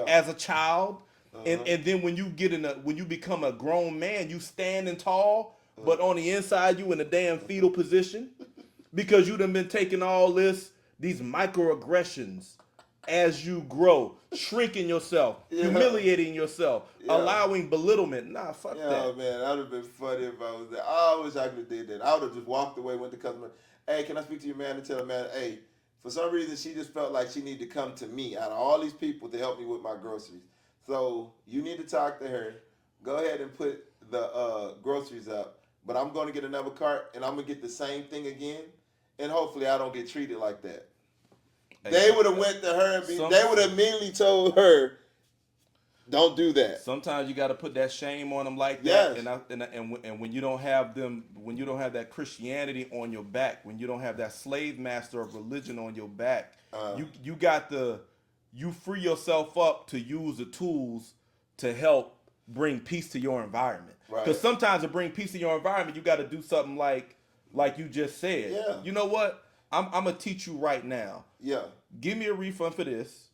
Speaker 1: as a child. And then when you become a grown man, you standing tall, but on the inside you in a damn fetal position, because you done been taking all these microaggressions as you grow, shrinking yourself, humiliating yourself, allowing belittlement. Nah, fuck that.
Speaker 2: Yeah, man, that would have been funny if I was there. I wish I could have did that. I would have just walked away, went to customer. Hey, can I speak to your man and tell the man, hey, for some reason she just felt like she needed to come to me out of all these people to help me with my groceries. So you need to talk to her. Go ahead and put the groceries up. But I'm going to get another cart, and I'm going to get the same thing again. And hopefully I don't get treated like that. They would have went to her and they would have immediately told her, don't do that.
Speaker 1: Sometimes you got to put that shame on them like that. And when you don't have that Christianity on your back, when you don't have that slave master of religion on your back, you free yourself up to use the tools to help bring peace to your environment. Because sometimes to bring peace to your environment, you got to do something like you just said.
Speaker 2: Yeah.
Speaker 1: You know what? I'm gonna teach you right now.
Speaker 2: Yeah.
Speaker 1: Give me a refund for this,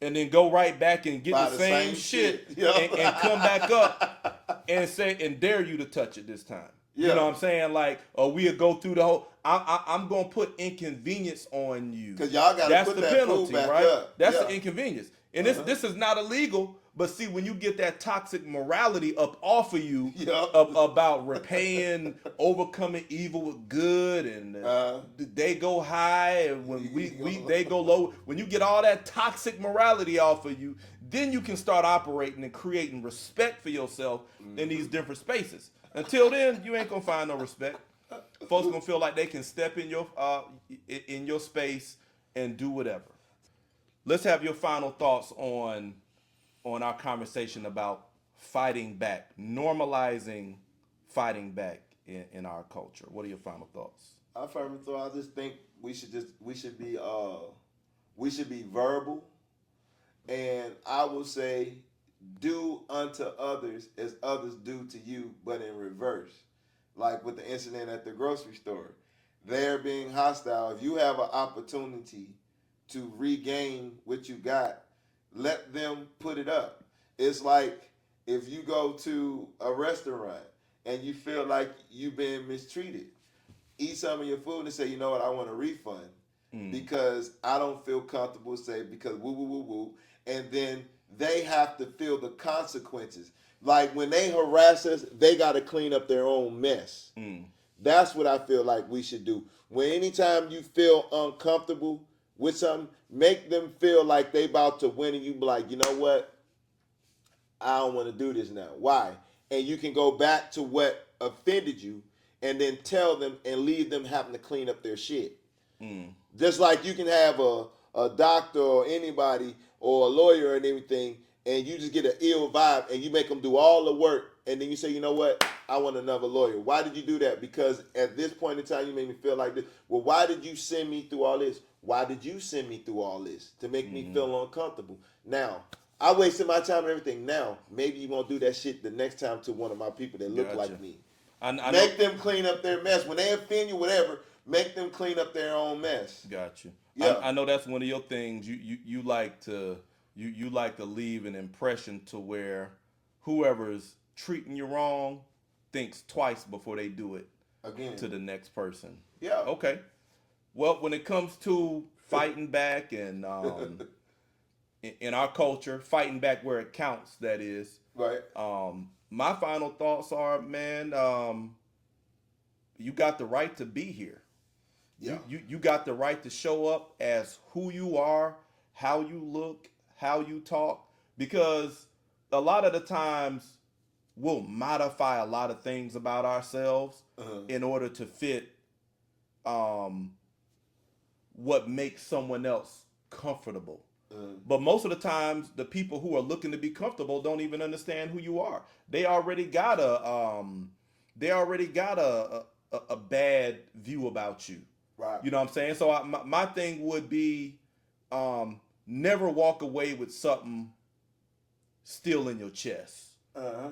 Speaker 1: and then go right back and get the same shit and come back up and say and dare you to touch it this time. Yeah. You know what I'm saying? Like, or we'll go through the whole. I'm gonna put inconvenience on you.
Speaker 2: Because y'all gotta put that penalty, back up.
Speaker 1: That's the inconvenience. And this is not illegal. But see, when you get that toxic morality up off of you about repaying, overcoming evil with good, and they go high, and when they go low. When you get all that toxic morality off of you, then you can start operating and creating respect for yourself in these different spaces. Until then, you ain't gonna find no respect. Folks gonna feel like they can step in your space and do whatever. Let's have your final thoughts on our conversation about fighting back, normalizing fighting back in our culture. What are your final thoughts?
Speaker 2: I firmly thought I just think we should be verbal, and I will say, do unto others as others do to you, but in reverse. Like with the incident at the grocery store, they're being hostile. If you have an opportunity to regain what you got, let them put it up. It's like if you go to a restaurant and you feel like you've been mistreated, eat some of your food and say, you know what, I want a refund because I don't feel comfortable, say, because woo, woo, woo, woo. And then they have to feel the consequences. Like when they harass us, they got to clean up their own mess. That's what I feel like we should do. When anytime you feel uncomfortable with something, make them feel like they about to win and you be like, you know what? I don't want to do this now. Why? And you can go back to what offended you and then tell them and leave them having to clean up their shit. Just like you can have a doctor or anybody or a lawyer and everything, and you just get an ill vibe and you make them do all the work, and then you say, you know what? I want another lawyer. Why did you do that? Because at this point in time, you made me feel like this. Well, why did you send me through all this? Why did you send me through all this? To make me feel uncomfortable. Now, I wasted my time and everything. Now, maybe you won't do that shit the next time to one of my people that look like me. Make them clean up their mess. When they offend you, whatever, make them clean up their own mess.
Speaker 1: Got you.
Speaker 2: Yeah.
Speaker 1: I know that's one of your things. You like to leave an impression to where whoever's treating you wrong thinks twice before they do it
Speaker 2: Again.
Speaker 1: to the next person.
Speaker 2: Yeah.
Speaker 1: Okay. Well, when it comes to fighting back and in our culture, fighting back where it counts, that is.
Speaker 2: Right.
Speaker 1: My final thoughts are, man, you got the right to be here.
Speaker 2: Yeah.
Speaker 1: You got the right to show up as who you are, how you look, how you talk, because a lot of the times we'll modify a lot of things about ourselves in order to fit what makes someone else comfortable. But most of the times, the people who are looking to be comfortable don't even understand who you are. They already got a bad view about you.
Speaker 2: Right.
Speaker 1: You know what I'm saying? So my thing would be never walk away with something still in your chest.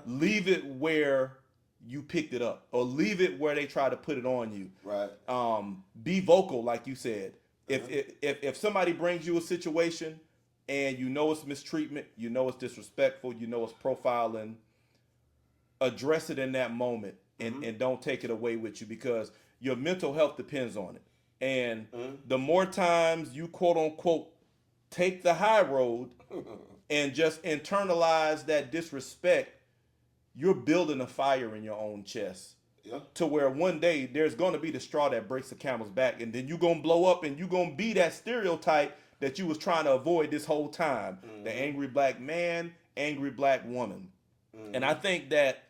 Speaker 1: Leave it where you picked it up, or leave it where they try to put it on you.
Speaker 2: Right.
Speaker 1: Be vocal, like you said. If somebody brings you a situation and you know it's mistreatment, you know it's disrespectful, you know it's profiling, address it in that moment and don't take it away with you, because your mental health depends on it. And the more times you quote unquote take the high road and just internalize that disrespect, you're building a fire in your own chest.
Speaker 2: Yeah.
Speaker 1: To where one day there's going to be the straw that breaks the camel's back, and then you're going to blow up and you're going to be that stereotype that you was trying to avoid this whole time. The angry black man, angry black woman. And I think that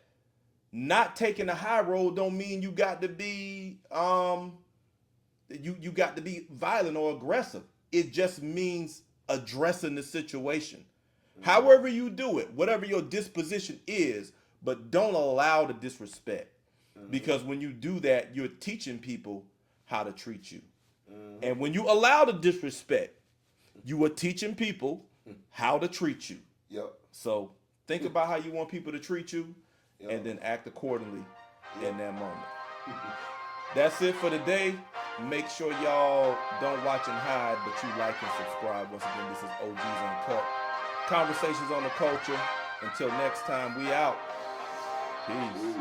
Speaker 1: not taking the high road don't mean you got to be you got to be violent or aggressive. It just means addressing the situation. However you do it, whatever your disposition is, but don't allow the disrespect. Because when you do that, you're teaching people how to treat you. And when you allow the disrespect, you are teaching people how to treat you.
Speaker 2: Yep.
Speaker 1: So think about how you want people to treat you, and then act accordingly in that moment. That's it for today. Make sure y'all don't watch and hide, but you like and subscribe. Once again, this is OG's Uncut. Conversations on the culture. Until next time, we out. Peace.